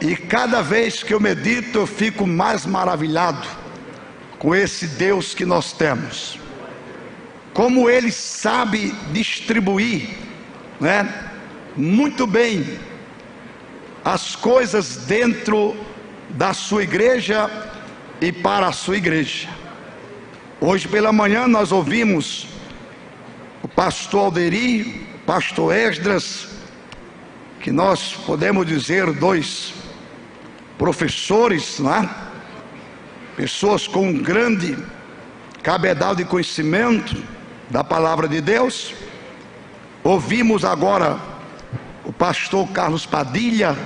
E cada vez que eu medito, eu fico mais maravilhado com esse Deus que nós temos. Como Ele sabe distribuir, muito bem as coisas dentro da sua igreja e para a sua igreja. Hoje pela manhã nós ouvimos o pastor Alderi, o pastor Esdras, que nós podemos dizer dois professores, pessoas com um grande cabedal de conhecimento da palavra de Deus. Ouvimos agora o pastor Carlos Padilha,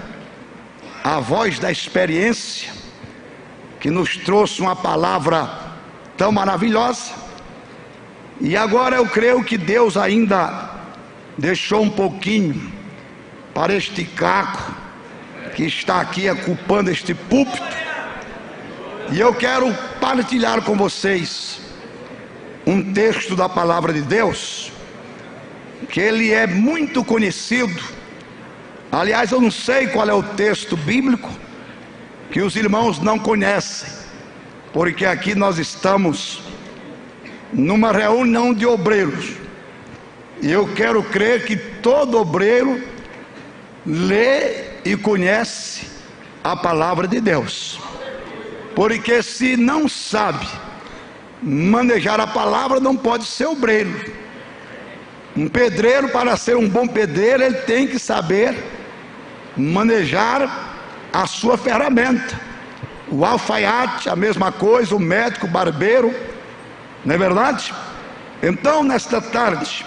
a voz da experiência, que nos trouxe uma palavra tão maravilhosa. E agora eu creio que Deus ainda deixou um pouquinho para este caco que está aqui ocupando este púlpito. E eu quero partilhar com vocês um texto da palavra de Deus, que ele é muito conhecido. Aliás, eu não sei qual é o texto bíblico que os irmãos não conhecem, porque aqui nós estamos numa reunião de obreiros, e eu quero crer que todo obreiro lê e conhece a palavra de Deus, porque se não sabe manejar a palavra, não pode ser obreiro. Um pedreiro, para ser um bom pedreiro, ele tem que saber manejar a sua ferramenta. O alfaiate, a mesma coisa, o médico, o barbeiro, não é verdade? Então, nesta tarde,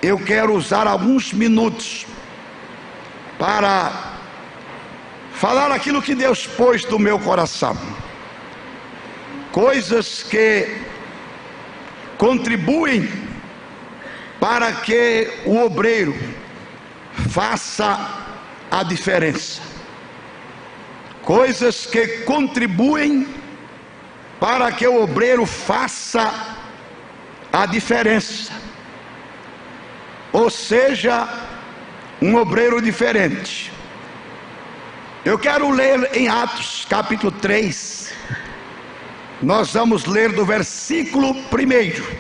eu quero usar alguns minutos para falar aquilo que Deus pôs no meu coração, coisas que contribuem para que o obreiro faça a diferença, coisas que contribuem para que o obreiro faça a diferença, ou seja, um obreiro diferente. Eu quero ler em Atos capítulo 3, nós vamos ler do versículo 1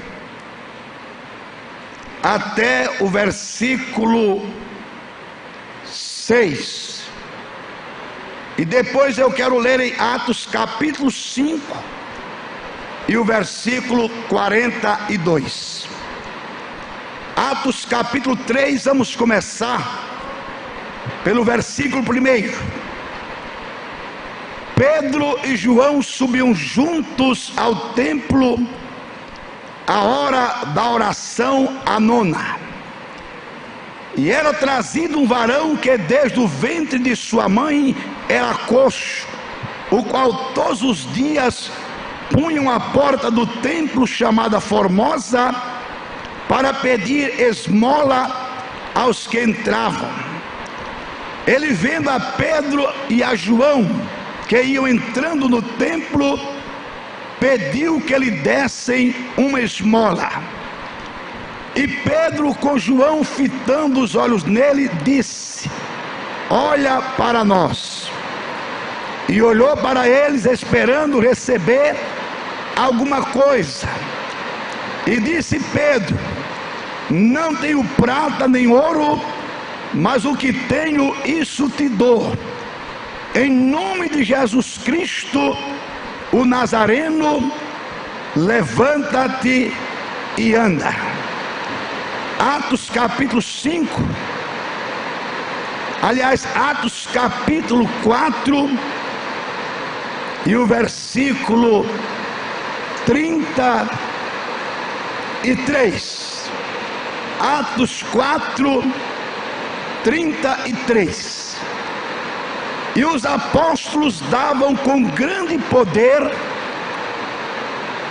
até o versículo 6, e depois eu quero ler em Atos capítulo 5 e o versículo 42. Atos capítulo 3, vamos começar pelo versículo 1. Pedro e João subiam juntos ao templo à hora da oração à nona, e era trazido um varão que desde o ventre de sua mãe era coxo, o qual todos os dias punham à porta do templo chamada Formosa, para pedir esmola aos que entravam. Ele, vendo a Pedro e a João que iam entrando no templo, pediu que lhe dessem uma esmola. E Pedro, com João fitando os olhos nele, disse: olha para nós. E olhou para eles, esperando receber alguma coisa. E disse Pedro: não tenho prata nem ouro, mas o que tenho, isso te dou. Em nome de Jesus Cristo, o Nazareno, levanta-te e anda. Atos capítulo 5, aliás, Atos capítulo 4 e o versículo 33. Atos 4, 33. E os apóstolos davam com grande poder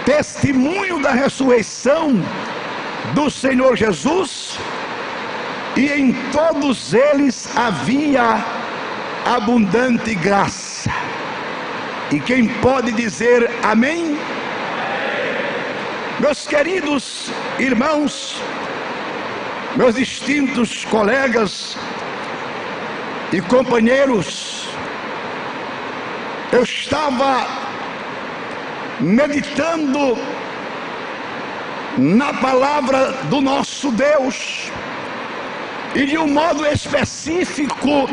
testemunho da ressurreição do Senhor Jesus, e em todos eles havia abundante graça. E quem pode dizer amém? Meus queridos irmãos, meus distintos colegas e companheiros, eu estava meditando na palavra do nosso Deus, e de um modo específico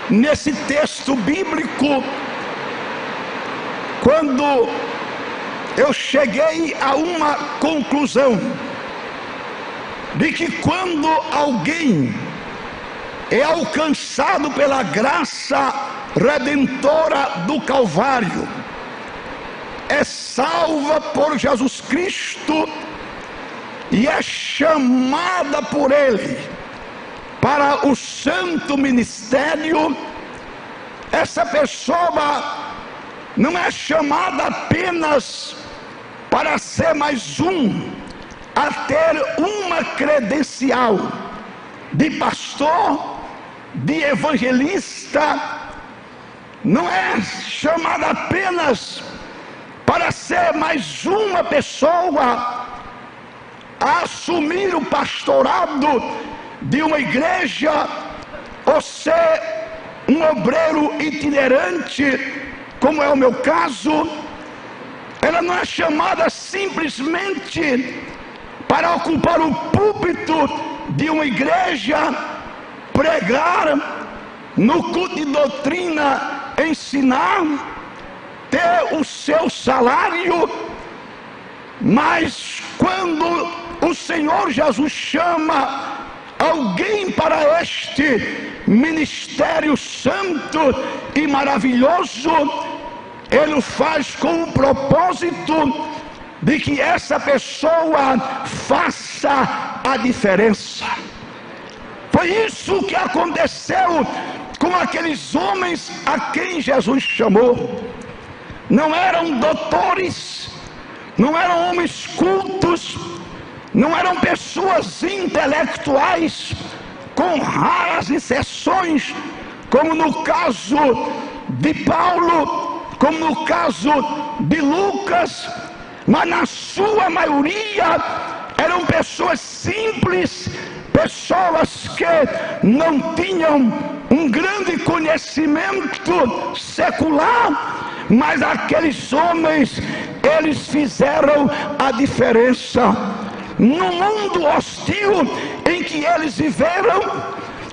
nesse texto bíblico, quando eu cheguei a uma conclusão de que quando alguém é alcançado pela graça redentora do Calvário, é salva por Jesus Cristo e é chamada por Ele para o santo ministério, essa pessoa não é chamada apenas para ser mais a ter uma credencial de pastor, de evangelista, não é chamada apenas para ser mais uma pessoa a assumir o pastorado de uma igreja, ou ser um obreiro itinerante, como é o meu caso. Ela não é chamada simplesmente para ocupar o púlpito de uma igreja, pregar no culto de doutrina, ensinar, ter o seu salário. Mas quando o Senhor Jesus chama alguém para este ministério santo e maravilhoso, Ele o faz com o propósito de que essa pessoa faça a diferença. Foi isso que aconteceu com aqueles homens a quem Jesus chamou. Não eram doutores, não eram homens cultos, não eram pessoas intelectuais com raras exceções, como no caso de Paulo, como no caso de Lucas, mas na sua maioria eram pessoas simples, pessoas que não tinham um grande conhecimento secular, mas aqueles homens, eles fizeram a diferença. No mundo hostil em que eles viveram,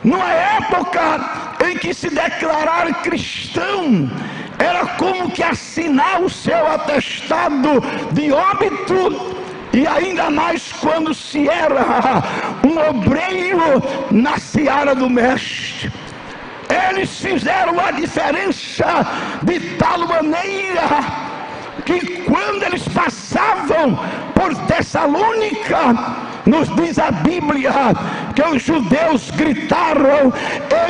numa época em que se declarar cristão era como que assinar o seu atestado de óbito, e ainda mais quando se era um obreiro na seara do mestre. Eles fizeram a diferença de tal maneira que quando eles passavam por Tessalônica, nos diz a Bíblia que os judeus gritaram: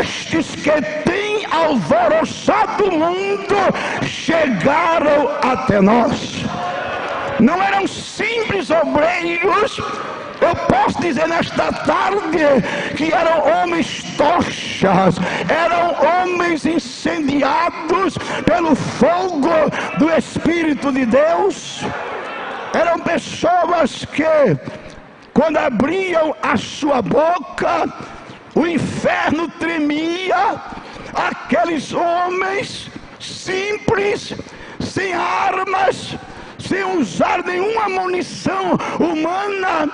estes que têm alvoroçado o mundo chegaram até nós. Não eram simples obreiros. Eu posso dizer nesta tarde que eram homens tochas, eram homens incendiados pelo fogo do Espírito de Deus. Eram pessoas que, quando abriam a sua boca, o inferno tremia. Aqueles homens simples, sem armas, sem usar nenhuma munição humana,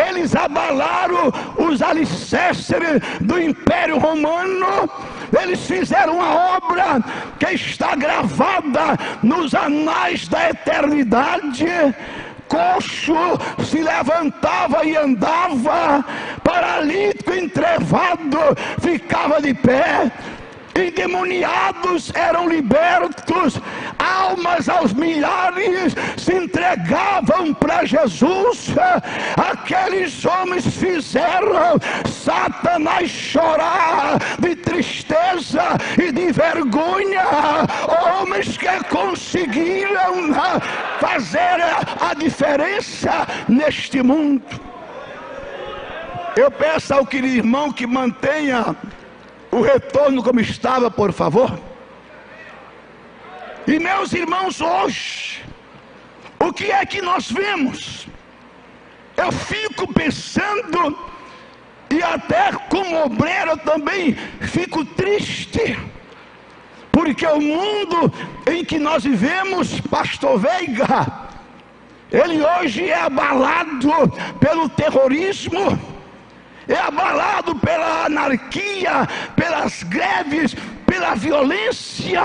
eles abalaram os alicerces do Império Romano. Eles fizeram uma obra que está gravada nos anais da eternidade. Coxo se levantava e andava, paralítico entrevado ficava de pé, endemoniados eram libertos, almas aos milhares se entregavam para Jesus. Aqueles homens fizeram Satanás chorar de tristeza e de vergonha. Homens que conseguiram fazer a diferença neste mundo. Eu peço ao querido irmão que mantenha o retorno como estava, por favor. E meus irmãos, hoje, o que é que nós vemos? Eu fico pensando, e até como obreiro também fico triste, por Porque o mundo em que nós vivemos, pastor Veiga, ele hoje é abalado pelo terrorismo, é abalado pela anarquia, pelas greves, pela violência.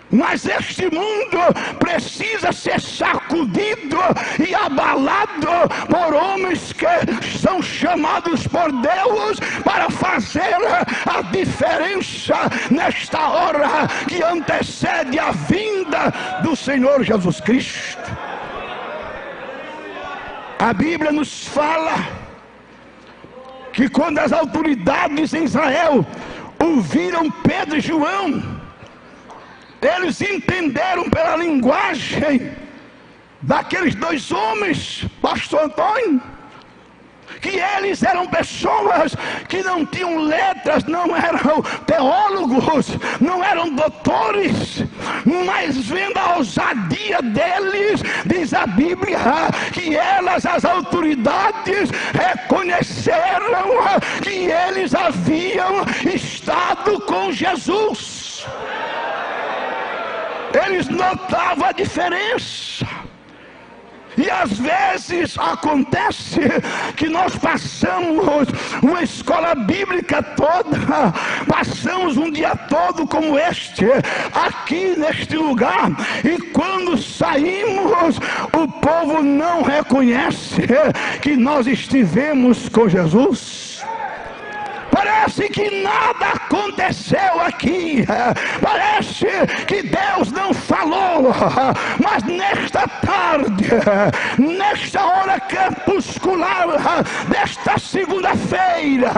Mas este mundo precisa ser sacudido e abalado por homens que são chamados por Deus para fazer a diferença nesta hora que antecede a vinda do Senhor Jesus Cristo. A Bíblia nos fala que quando as autoridades em Israel ouviram Pedro e João, eles entenderam pela linguagem daqueles dois homens, pastor Antônio, que eles eram pessoas que não tinham letras, não eram teólogos, não eram doutores, mas vendo a ousadia deles, diz a Bíblia, que elas, as autoridades, reconheceram que eles haviam estado com Jesus. Eles notavam a diferença. E às vezes acontece que nós passamos uma escola bíblica toda, passamos um dia todo como este, aqui neste lugar, e quando saímos, o povo não reconhece que nós estivemos com Jesus. Parece que nada aconteceu aqui, parece que Deus não falou, mas nesta tarde, nesta hora crepuscular desta segunda-feira,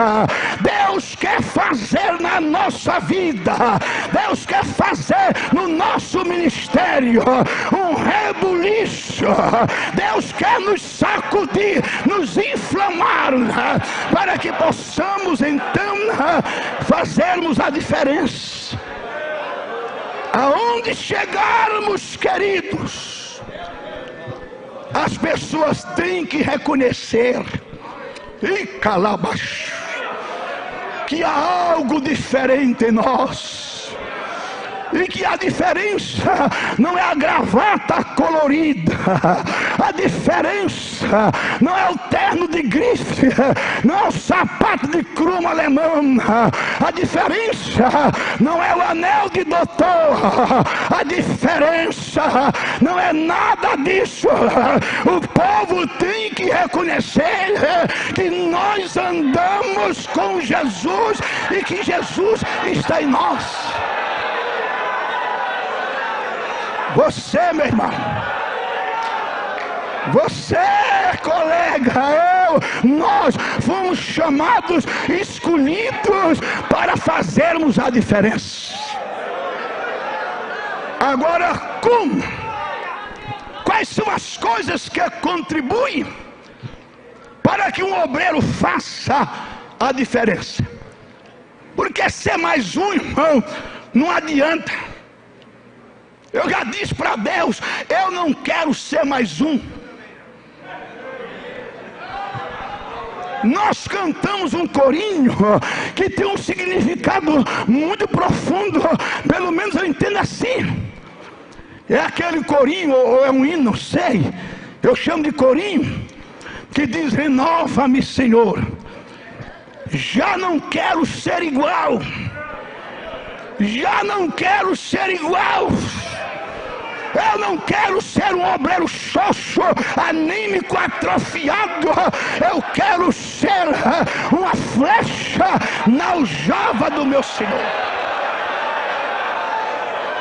Deus quer fazer na nossa vida, Deus quer fazer no nosso ministério um rebuliço. Deus quer nos sacudir, nos inflamar, para que possamos então fazermos a diferença. Aonde chegarmos, queridos, as pessoas têm que reconhecer e calabash, que há algo diferente em nós. E que a diferença não é a gravata colorida, a diferença não é o terno de grife, não é o sapato de cromo alemão, a diferença não é o anel de doutor, a diferença não é nada disso. O povo tem que reconhecer que nós andamos com Jesus e que Jesus está em nós. Você, meu irmão, você, colega, nós fomos chamados, escolhidos para fazermos a diferença. Agora, como? Quais são as coisas que contribuem para que um obreiro faça a diferença? Porque ser mais um, irmão, não adianta. Eu já disse para Deus, eu não quero ser mais um. Nós cantamos um corinho que tem um significado muito profundo, pelo menos eu entendo assim. É aquele corinho, ou é um hino, não sei, eu chamo de corinho, que diz: renova-me, Senhor, já não quero ser igual, já não quero ser igual. Eu não quero ser um obreiro xoxo, anímico, atrofiado. Eu quero ser uma flecha na aljava do meu Senhor.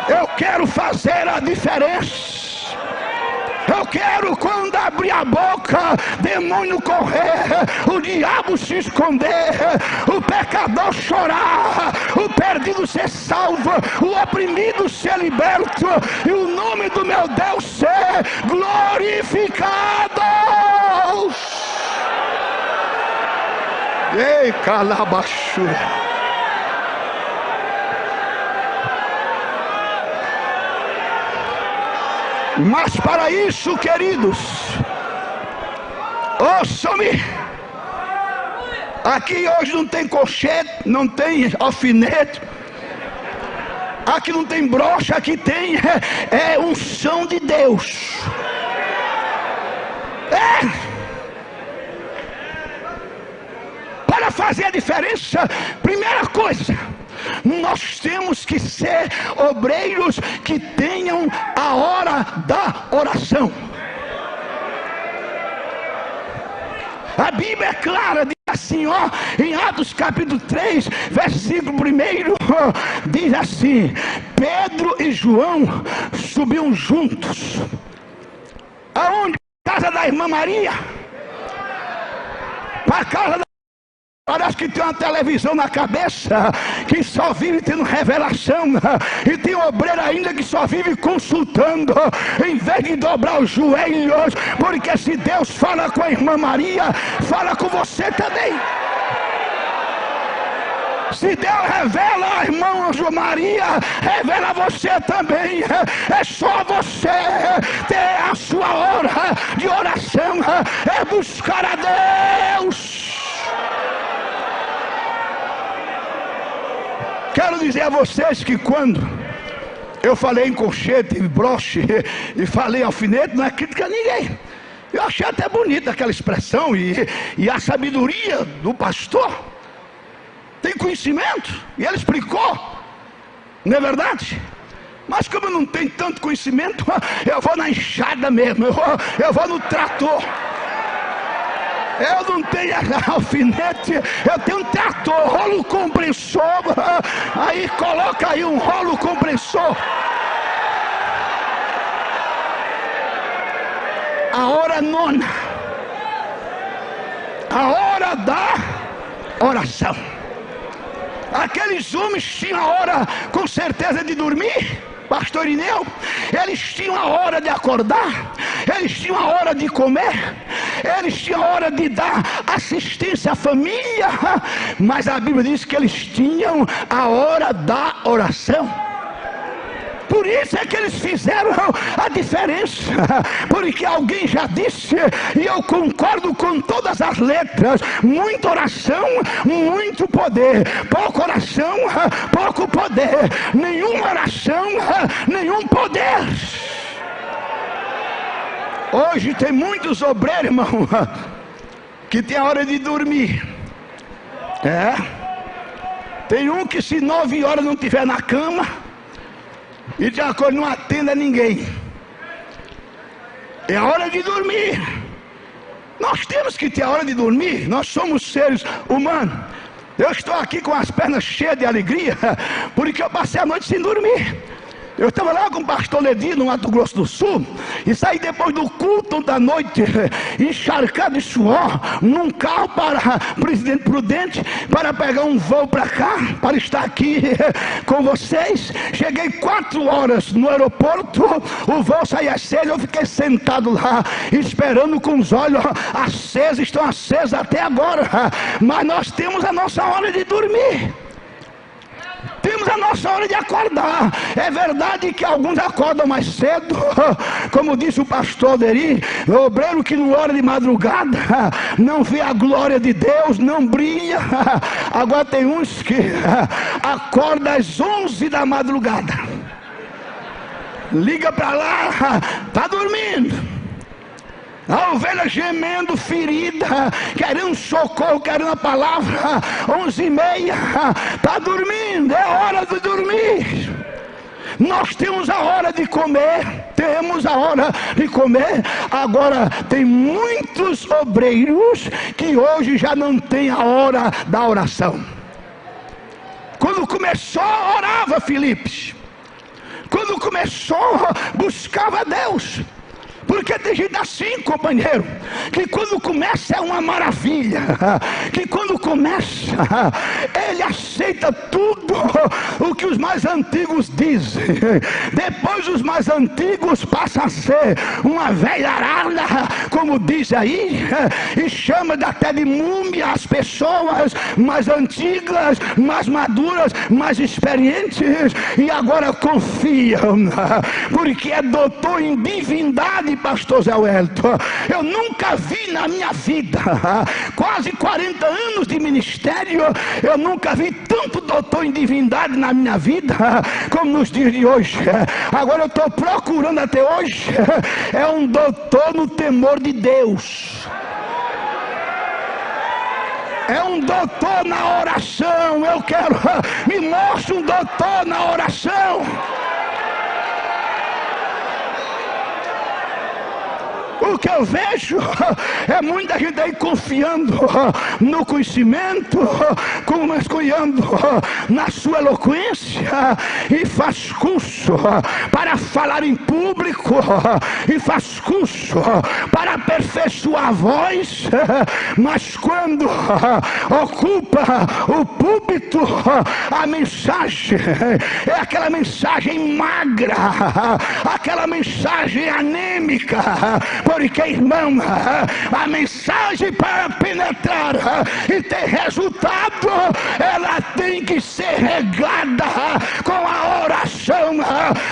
Eu quero fazer a diferença. Eu quero, quando abrir a boca, demônio correr, o diabo se esconder, o pecador chorar, o perdido ser salvo, o oprimido ser liberto, e o nome do meu Deus ser glorificado. Ei, calabachu. Mas para isso, queridos, ouçam-me. Aqui hoje não tem colchete, não tem alfinete. Aqui não tem brocha, aqui tem unção de Deus. Para fazer a diferença, primeira coisa, nós temos que ser obreiros que tenham a hora da oração. A Bíblia é clara, diz assim, ó, em Atos capítulo 3, versículo 1, diz assim: Pedro e João subiam juntos. Aonde? Casa da irmã Maria. Para a casa da... Parece que tem uma televisão na cabeça, que só vive tendo revelação, e tem obreiro ainda que só vive consultando, em vez de dobrar os joelhos, porque se Deus fala com a irmã Maria, fala com você também. Se Deus revela a irmã Maria, revela você também. É só você ter a sua hora de oração, é buscar a Deus. Quero dizer a vocês que quando eu falei em colchete, broche e falei alfinete, não é crítica a ninguém. Eu achei até bonita aquela expressão e a sabedoria do pastor. Tem conhecimento e ele explicou, não é verdade? Mas como eu não tenho tanto conhecimento, eu vou na enxada mesmo, eu vou no trator. Eu não tenho alfinete, eu tenho um trator, rolo compressor. Aí coloca aí um rolo compressor. A hora nona, a hora da oração. Aqueles homens tinham a hora com certeza de dormir, pastor Irineu. Eles tinham a hora de acordar, eles tinham a hora de comer, eles tinham a hora de dar assistência à família, mas a Bíblia diz que eles tinham a hora da oração. Por isso é que eles fizeram a diferença, porque alguém já disse, e eu concordo com todas as letras: muita oração, muito poder. Pouca oração, pouco poder. Nenhuma oração, nenhum poder. Hoje tem muitos obreiros, irmão, que tem a hora de dormir. Tem um que se 9 horas não estiver na cama, e de acordo não atenda ninguém. É a hora de dormir. Nós temos que ter a hora de dormir. Nós somos seres humanos. Eu estou aqui com as pernas cheias de alegria, porque eu passei a noite sem dormir. Eu estava lá com o pastor Ledi no Mato Grosso do Sul, e saí depois do culto da noite, encharcado de suor, num carro para Presidente Prudente, para pegar um voo para cá, para estar aqui com vocês. Cheguei 4 horas no aeroporto, o voo saía às 6, eu fiquei sentado lá, esperando com os olhos acesos, estão acesos até agora. Mas nós temos a nossa hora de dormir. Temos a nossa hora de acordar. É verdade que alguns acordam mais cedo, como disse o pastor Deri, o obreiro que não ora de madrugada não vê a glória de Deus, não brilha. Agora tem uns que acordam às 11 da madrugada, liga para lá, está dormindo. A ovelha gemendo, ferida, querendo socorro, querendo a palavra. 11h30, está dormindo, é hora de dormir. Nós temos a hora de comer, temos a hora de comer. Agora tem muitos obreiros que hoje já não tem a hora da oração. Quando começou, orava Filipe. Quando começou, buscava Deus. Porque tem gente assim, companheiro, que quando começa é uma maravilha, que quando começa ele aceita tudo o que os mais antigos dizem. Depois os mais antigos passam a ser uma velha arada, como diz aí, e chama até de múmia as pessoas mais antigas, mais maduras, mais experientes, e agora confiam, porque é doutor em divindade, pastor Zé Wellington, eu nunca vi na minha vida, quase 40 anos de ministério, eu nunca vi tanto doutor em divindade na minha vida, como nos dias de hoje. Agora eu estou procurando até hoje, é um doutor no temor de Deus. É um doutor na oração. Eu quero, me mostre um doutor na oração. O que eu vejo é muita gente aí confiando no conhecimento, confiando na sua eloquência, e faz curso para falar em público, e faz curso para aperfeiçoar a voz, mas quando ocupa o púlpito, a mensagem é aquela mensagem magra, aquela mensagem anêmica. Porque, irmão, a mensagem para penetrar e ter resultado, ela tem que ser regada com a oração,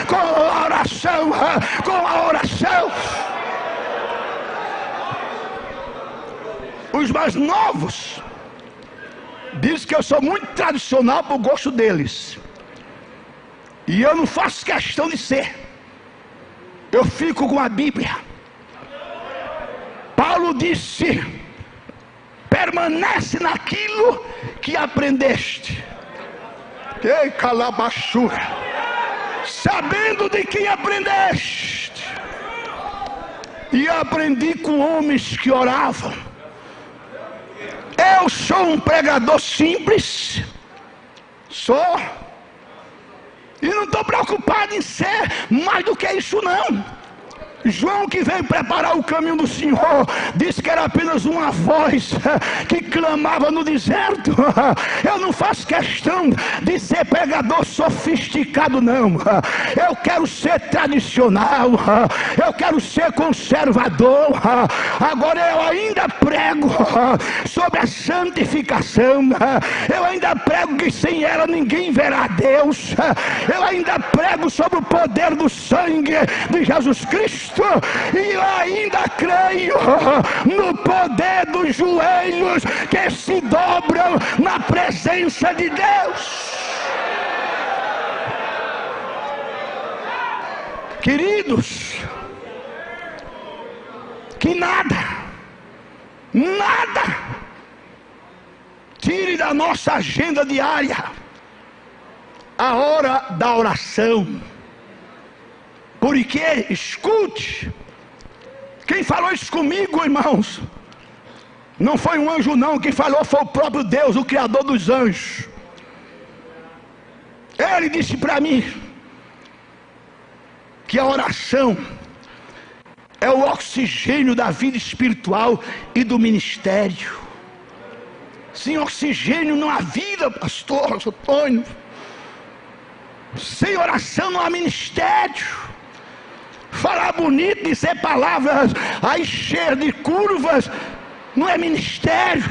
com a oração, com a oração. Os mais novos dizem que eu sou muito tradicional para o gosto deles, e eu não faço questão de ser. Eu fico com a Bíblia. Paulo disse: permanece naquilo que aprendeste. Que calabachura, sabendo de quem aprendeste. E aprendi com homens que oravam. Eu sou um pregador simples, sou, e não estou preocupado em ser mais do que isso não. João, que veio preparar o caminho do Senhor, disse que era apenas uma voz que clamava no deserto. Eu não faço questão de ser pregador sofisticado, não. Eu quero ser tradicional, eu quero ser conservador. Agora eu ainda prego sobre a santificação, eu ainda prego que sem ela ninguém verá Deus, eu ainda prego sobre o poder do sangue de Jesus Cristo. E eu ainda creio no poder dos joelhos que se dobram na presença de Deus. Queridos, que nada tire da nossa agenda diária a hora da oração. Porque, escute, quem falou isso comigo, irmãos, não foi um anjo não, quem falou foi o próprio Deus, o Criador dos anjos. Ele disse para mim que a oração é o oxigênio da vida espiritual e do ministério. Sem oxigênio não há vida, pastor Antônio. Sem oração não há ministério. Falar bonito, dizer palavras aí cheias de curvas, não é ministério.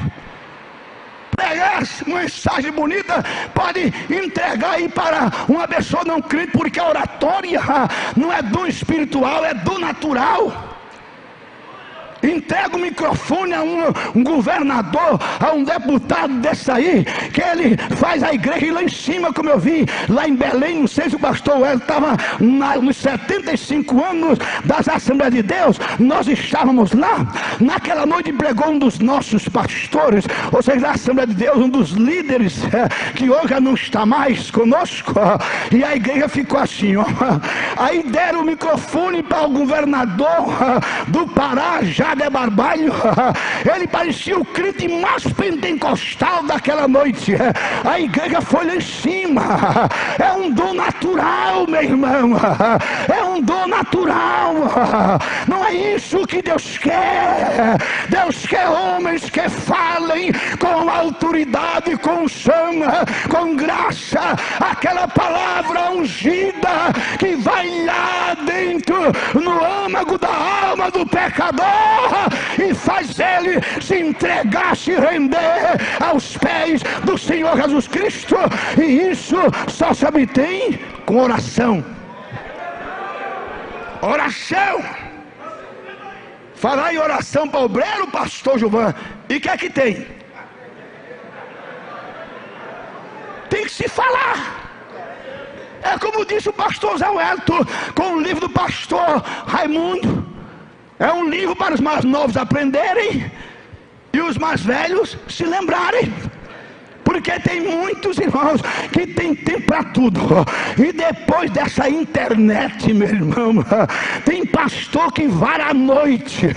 Pregar mensagem bonita pode entregar aí para uma pessoa não crente, porque a oratória não é dom espiritual, é dom natural. Entrega o microfone a um governador, a um deputado desse aí, que ele faz a igreja, e lá em cima, como eu vi, lá em Belém, não sei se o pastor Hélio estava nos 75 anos das Assembleias de Deus, nós estávamos lá, naquela noite pregou um dos nossos pastores, ou seja, da Assembleia de Deus, um dos líderes, que hoje já não está mais conosco, e a igreja ficou assim, ó. Aí deram o microfone para o governador do Pará, Jader Barbalho. Ele parecia o crente mais pentecostal daquela noite. A igreja foi lá em cima. É um dom natural, meu irmão, é um dom natural. Não é isso que Deus quer. Deus quer homens que falem com autoridade, com unção, com graça, aquela palavra ungida que vai lá dentro no âmago da alma do pecador e faz ele se entregar, se render aos pés do Senhor Jesus Cristo. E isso só se obtém com oração. Oração. Falar em oração para obreiro, pastor Gilvan, e o que é que tem? Tem que se falar. É como disse o pastor Zé Wellington com o livro do pastor Raimundo. É um livro para os mais novos aprenderem e os mais velhos se lembrarem. Porque tem muitos irmãos que tem tempo para tudo. E depois dessa internet, meu irmão, tem pastor que vai à noite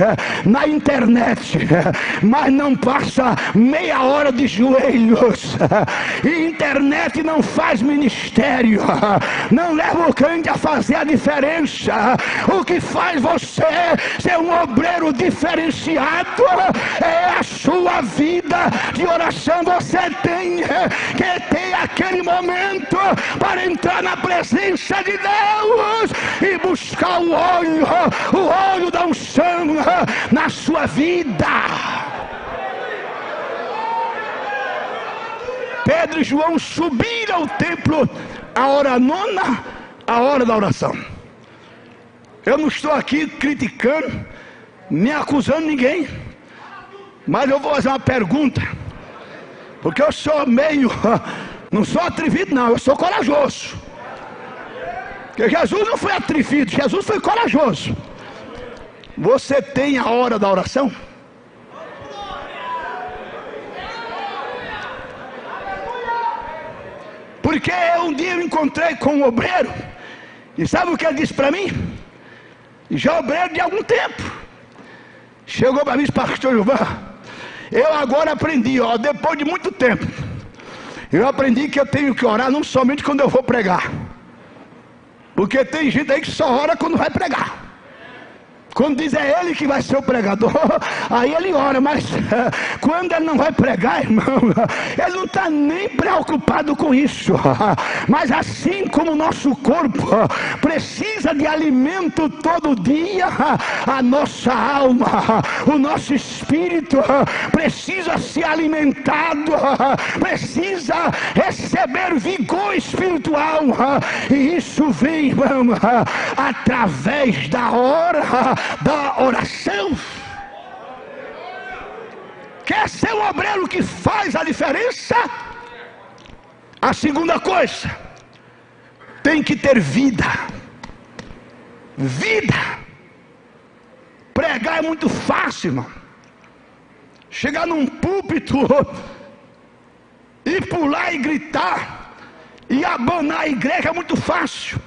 na internet, mas não passa meia hora de joelhos. E internet não faz ministério, não leva o crente a fazer a diferença. O que faz você ser um obreiro diferenciado é a sua vida de oração. Você tem que ter aquele momento para entrar na presença de Deus e buscar o óleo da unção na sua vida. Pedro e João subiram ao templo a hora nona, a hora da oração. Eu não estou aqui criticando, nem acusando ninguém, mas eu vou fazer uma pergunta. Porque eu sou não sou atrevido não, eu sou corajoso. Porque Jesus não foi atrevido, Jesus foi corajoso. Você tem a hora da oração? Porque um dia eu encontrei com um obreiro, e sabe o que ele disse para mim? Já obreiro de algum tempo. Chegou para mim e disse: pastor Gilvan, eu agora aprendi, depois de muito tempo, eu aprendi que eu tenho que orar não somente quando eu vou pregar, porque tem gente aí que só ora quando vai pregar. Quando diz é ele que vai ser o pregador, aí ele ora, mas quando ele não vai pregar, irmão, ele não está nem preocupado com isso. Mas assim como o nosso corpo precisa de alimento todo dia, a nossa alma, o nosso espírito precisa ser alimentado, precisa receber vigor espiritual, e isso vem, irmão, através da da oração. Quer ser um obreiro que faz a diferença? A segunda coisa, tem que ter vida. Vida. Pregar é muito fácil, irmão. Chegar num púlpito e pular e gritar e abanar a igreja é muito fácil.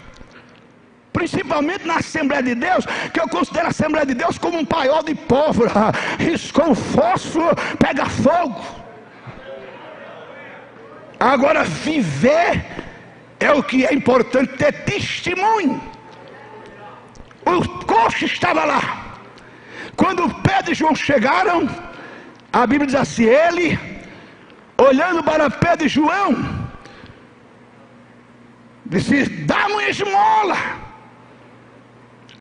Principalmente na Assembleia de Deus, que eu considero a Assembleia de Deus como um paiol de pólvora. Riscou o fósforo, pega fogo. Agora viver é o que é importante, ter testemunho. O coxo estava lá. Quando Pedro e João chegaram, a Bíblia diz assim: ele, olhando para Pedro e João, disse: dá-me uma esmola.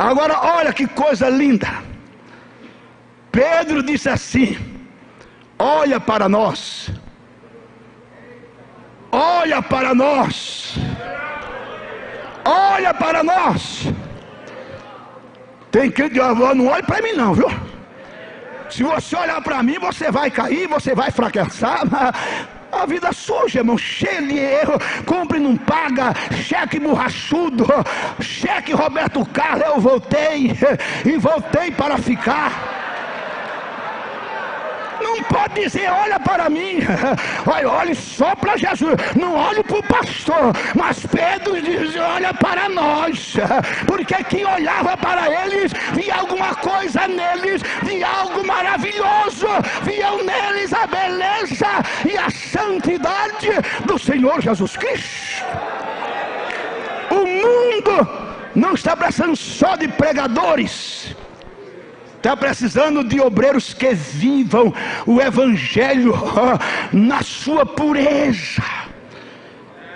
Agora olha que coisa linda. Pedro disse assim: olha para nós. Olha para nós. Olha para nós. Tem que dizer: não olhe para mim não, viu? Se você olhar para mim, você vai cair, você vai fracassar. A vida suja, irmão, cheia de erro. Compre e não paga, cheque borrachudo, cheque Roberto Carlos. Eu voltei e voltei para ficar. Não pode dizer: olha para mim, olhe só para Jesus, não olhe para o pastor. Mas Pedro diz: olha para nós, porque quem olhava para eles via alguma coisa neles, via algo maravilhoso, viam neles a beleza e a santidade do Senhor Jesus Cristo. O mundo não está precisando só de pregadores, está precisando de obreiros que vivam o Evangelho na sua pureza.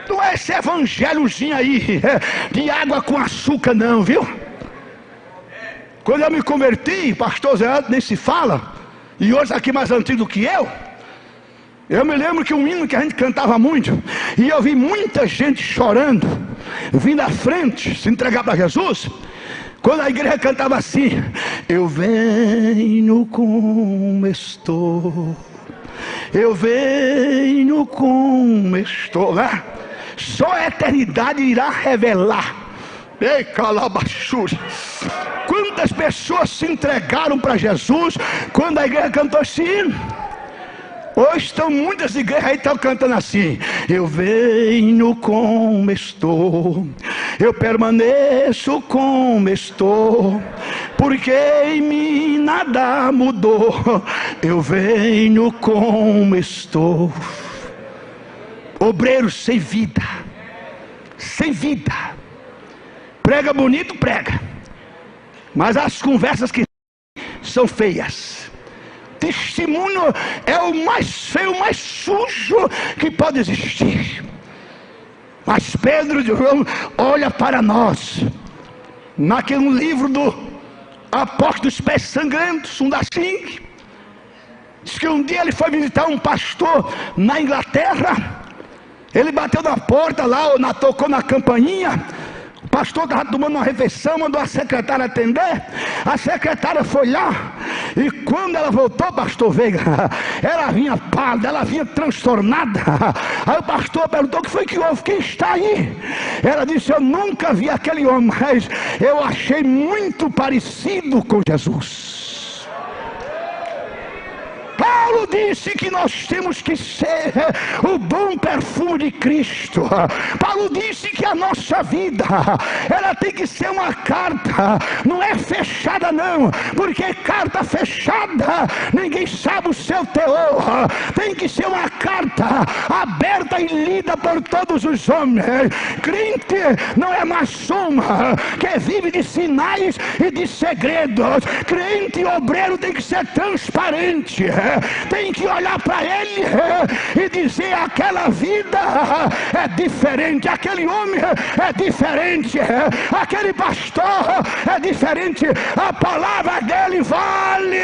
Não é esse evangelhozinho aí de água com açúcar não, viu? Quando eu me converti, pastor Zé nem se fala, e hoje aqui mais antigo do que eu me lembro que um hino que a gente cantava muito, e eu vi muita gente chorando, vindo à frente, se entregar para Jesus. Quando a igreja cantava assim: eu venho como estou, eu venho como estou, né? Só a eternidade irá revelar. Ei, calabachuri. Quantas pessoas se entregaram para Jesus quando a igreja cantou assim? Hoje estão muitas igrejas aí estão cantando assim: eu venho como estou, eu permaneço como estou, porque em mim nada mudou. Eu venho como estou. Obreiro sem vida, sem vida. Prega bonito, prega, mas as conversas que são feias. Testemunho é o mais feio, o mais sujo que pode existir. Mas Pedro de João olha para nós, naquele livro do Apóstolo dos Pés Sangrentos, assim, diz que um dia ele foi visitar um pastor na Inglaterra. Ele bateu na porta lá, tocou na campainha. O pastor estava tomando uma refeição, mandou a secretária atender. A secretária foi lá, e quando ela voltou, pastor Veiga, ela vinha pálida, ela vinha transtornada. Aí o pastor perguntou: o que foi que houve? Quem está aí? Ela disse: eu nunca vi aquele homem, mas eu achei muito parecido com Jesus. Paulo disse que nós temos que ser o bom perfume de Cristo. Paulo disse que a nossa vida, ela tem que ser uma carta, não é fechada não, porque carta fechada, ninguém sabe o seu teor. Tem que ser uma carta aberta e lida por todos os homens. Crente não é maçom que vive de sinais e de segredos. Crente obreiro tem que ser transparente. Tem que olhar para ele e dizer: aquela vida é diferente, aquele homem é diferente, aquele pastor é diferente, a palavra dele vale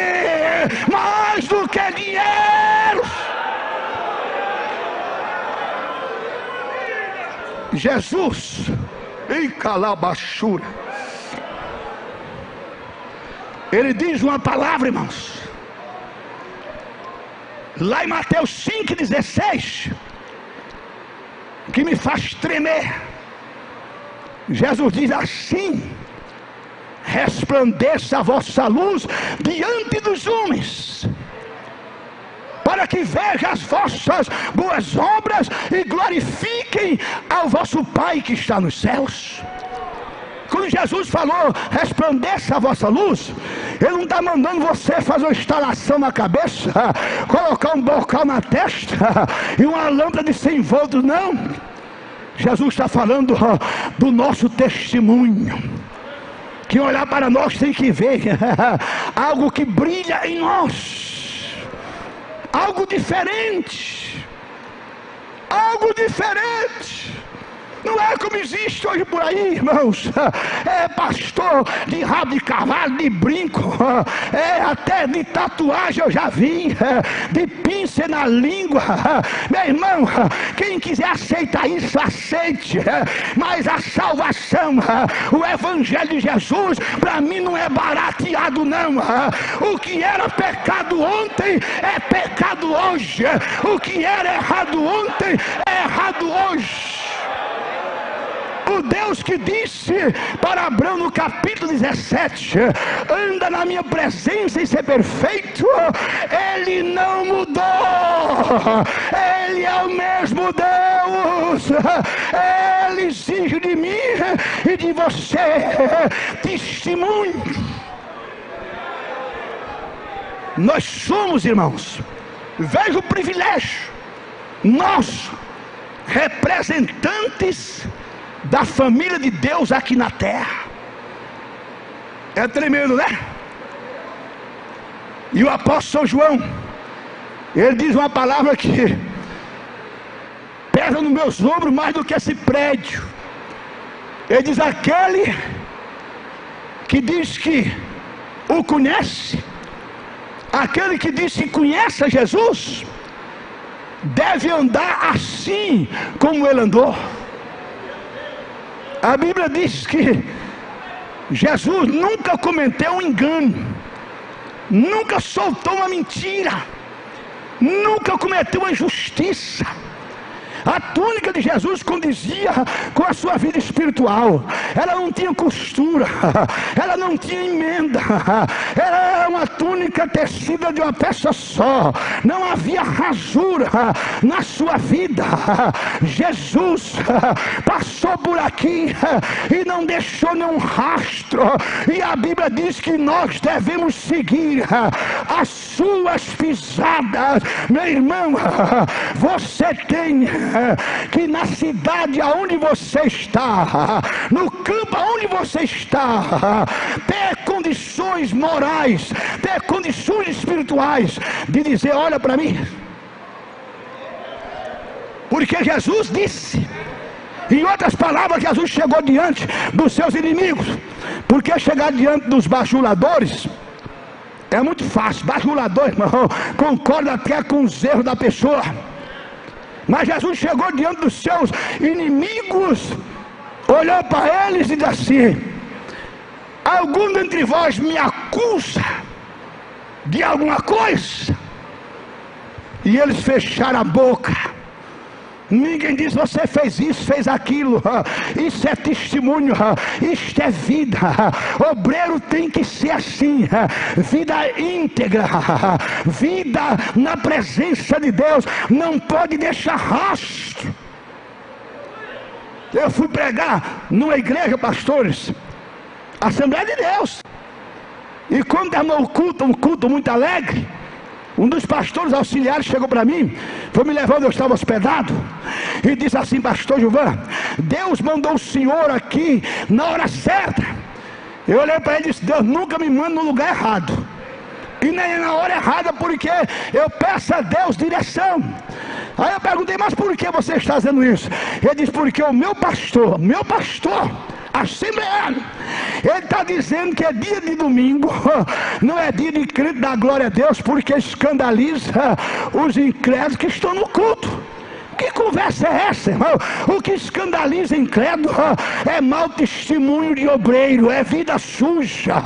mais do que dinheiro. Jesus, em calabachura, ele diz uma palavra, irmãos, lá em Mateus 5,16, que me faz tremer. Jesus diz assim: resplandeça a vossa luz diante dos homens, para que vejam as vossas boas obras e glorifiquem ao vosso Pai que está nos céus. Quando Jesus falou resplandeça a vossa luz, ele não está mandando você fazer uma instalação na cabeça, colocar um bocal na testa e uma lâmpada de 100 volts, não. Jesus está falando do nosso testemunho. Quem olhar para nós tem que ver algo que brilha em nós, algo diferente, algo diferente. Não é como existe hoje por aí, irmãos. É pastor de rabo de cavalo, de brinco, até de tatuagem eu já vi, de pinça na língua. Meu irmão, quem quiser aceitar isso, aceite. Mas a salvação, o evangelho de Jesus, para mim não é barateado não. O que era pecado ontem é pecado hoje. O que era errado ontem é errado hoje. O Deus que disse para Abraão no capítulo 17: anda na minha presença e ser perfeito, Ele não mudou. Ele é o mesmo Deus. Ele exige de mim e de você testemunho. Nós somos, irmãos, veja o privilégio, nós representantes da família de Deus aqui na terra. É tremendo, né? E o apóstolo São João, ele diz uma palavra que pesa nos meus ombros mais do que esse prédio. Ele diz: aquele que diz que o conhece, aquele que diz que conhece a Jesus, deve andar assim como ele andou. A Bíblia diz que Jesus nunca cometeu um engano, nunca soltou uma mentira, nunca cometeu uma injustiça. A túnica de Jesus condizia com a sua vida espiritual. Ela não tinha costura, ela não tinha emenda, ela era uma túnica tecida de uma peça só. Não havia rasura na sua vida. Jesus passou por aqui e não deixou nenhum rastro. E a Bíblia diz que nós devemos seguir as suas pisadas. Meu irmão, você tem que na cidade aonde você está, no campo aonde você está, ter condições morais, ter condições espirituais de dizer: olha para mim. Porque Jesus disse, em outras palavras, Jesus chegou diante dos seus inimigos. Porque chegar diante dos bajuladores é muito fácil. Bajulador, irmão, concorda até com os erros da pessoa. Mas Jesus chegou diante dos seus inimigos, olhou para eles e disse assim: algum dentre vós me acusa de alguma coisa? E eles fecharam a boca. Ninguém diz: você fez isso, fez aquilo. Isso é testemunho, isto é vida. Obreiro tem que ser assim, vida íntegra, vida na presença de Deus, não pode deixar rastro. Eu fui pregar numa igreja, pastores, Assembleia de Deus, e quando terminou o culto, um culto muito alegre, um dos pastores auxiliares chegou para mim, foi me levar onde eu estava hospedado, e disse assim: pastor Gilvan, Deus mandou o senhor aqui na hora certa. Eu olhei para ele e disse: Deus nunca me manda no lugar errado, e nem na hora errada, porque eu peço a Deus direção. Aí eu perguntei: mas por que você está fazendo isso? Ele disse: porque o meu pastor assembleano, ele está dizendo que é dia de domingo, não é dia de crente da glória a Deus, porque escandaliza os incrédulos que estão no culto. Que conversa é essa, irmão? O que escandaliza incrédulo é mau testemunho de obreiro, é vida suja.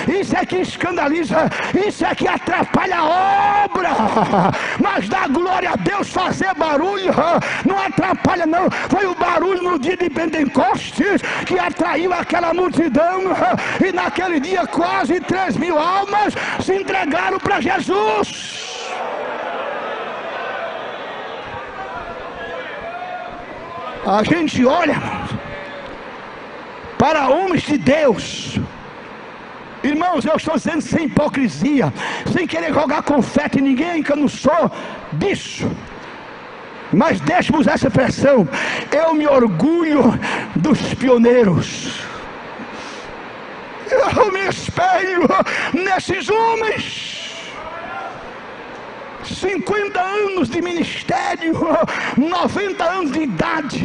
Isso é que escandaliza, isso é que atrapalha a obra. Mas dá glória a Deus fazer barulho, não atrapalha não. Foi o barulho no dia de Pentecostes que atraiu aquela multidão, e naquele dia quase 3.000 almas se entregaram para Jesus. A gente olha para homens de Deus, irmãos, eu estou dizendo sem hipocrisia, sem querer jogar confete em ninguém, que eu não sou disso, mas deixe-nos essa expressão: eu me orgulho dos pioneiros, eu me espelho nesses homens. 50 anos de ministério, 90 anos de idade,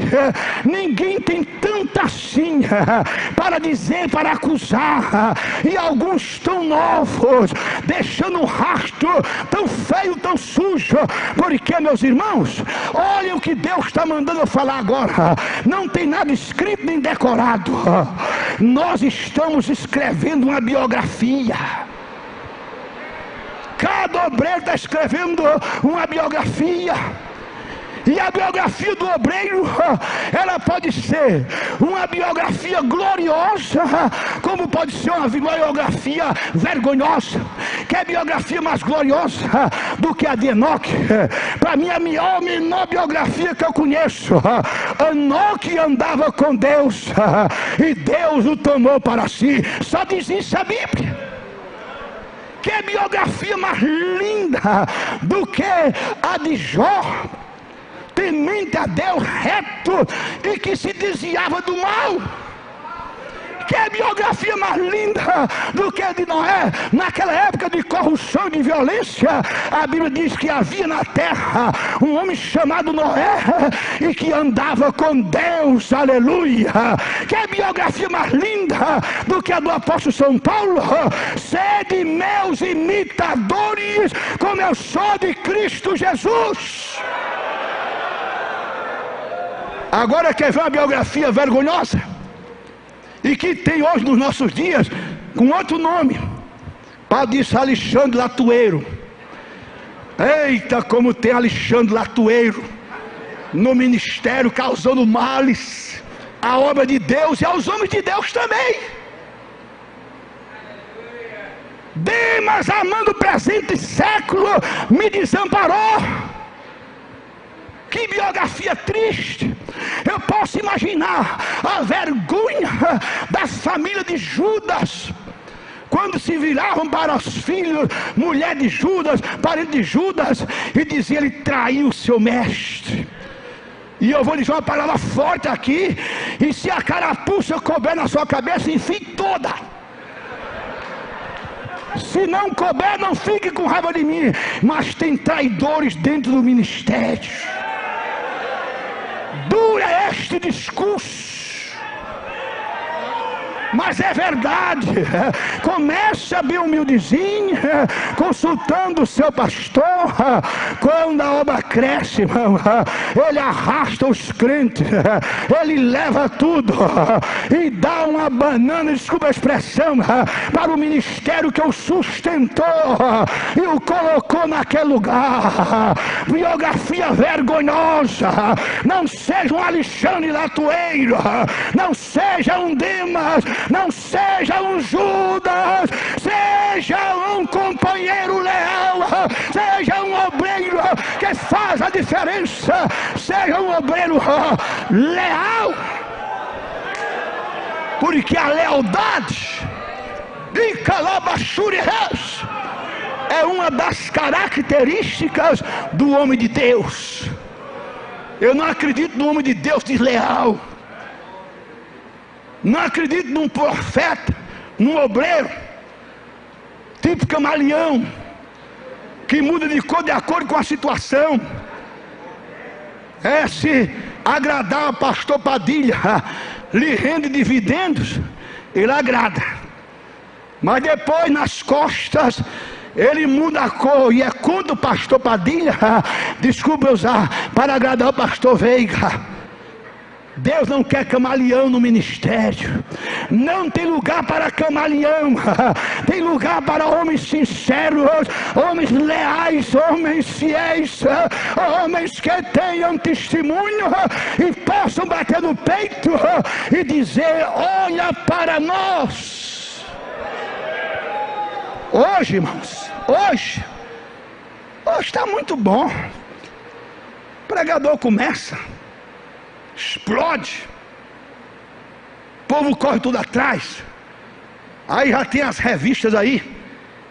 ninguém tem tanta assim para dizer, para acusar, e alguns tão novos, deixando um rastro tão feio, tão sujo. Porque, meus irmãos, olha o que Deus está mandando eu falar agora, não tem nada escrito nem decorado, nós estamos escrevendo uma biografia. Cada obreiro está escrevendo uma biografia. E a biografia do obreiro, ela pode ser uma biografia gloriosa, como pode ser uma biografia vergonhosa. Que é biografia mais gloriosa do que a de Enoque? Para mim, a menor biografia que eu conheço. Enoque andava com Deus, e Deus o tomou para si. Só diz isso a Bíblia. Que biografia mais linda do que a de Jó, temente a Deus, reto e que se desviava do mal. Que biografia mais linda do que a de Noé, naquela época de corrupção e de violência. A Bíblia diz que havia na terra um homem chamado Noé, e que andava com Deus, aleluia. Que biografia mais linda do que a do apóstolo São Paulo: sede meus imitadores, como eu sou de Cristo Jesus. Agora quer ver uma biografia vergonhosa? e que tem hoje nos nossos dias com outro nome. Padre disse Alexandre Latueiro. Eita, como tem Alexandre Latueiro no ministério, causando males à obra de Deus e aos homens de Deus também. Demas, amando o presente século, me desamparou. Que biografia triste. Eu posso imaginar a vergonha das famílias de Judas, quando se viravam para os filhos, mulher de Judas, parente de Judas, e dizia: ele traiu o seu mestre. E eu vou dizer uma palavra forte aqui: e se a carapuça couber na sua cabeça, enfie toda. Se não couber, não fique com raiva de mim. Mas tem traidores dentro do ministério. Duro é este discurso, mas é verdade. Começa bem humildezinho, consultando o seu pastor. Quando a obra cresce, irmão, ele arrasta os crentes, ele leva tudo e dá uma banana, desculpa a expressão, para o ministério que o sustentou e o colocou naquele lugar. Biografia vergonhosa. Não seja um Alexandre Latueiro, não seja um Demas, não seja um Judas, seja um companheiro leal, seja um obreiro que faz a diferença, seja um obreiro leal, porque a lealdade de Calabachurias é uma das características do homem de Deus. Eu não acredito no homem de Deus desleal. Não acredito num profeta, num obreiro tipo camaleão, que muda de cor de acordo com a situação. Se agradar o pastor Padilha lhe rende dividendos, ele agrada, mas depois nas costas ele muda a cor e é contra o pastor Padilha, desculpa usar, para agradar o pastor Veiga. Deus não quer camaleão no ministério. Não tem lugar para camaleão. Tem lugar para homens sinceros, homens leais, homens fiéis, homens que tenham testemunho e possam bater no peito e dizer: olha para nós. Hoje, irmãos, hoje está muito bom. O pregador começa, explode, o povo corre tudo atrás. Aí já tem as revistas aí,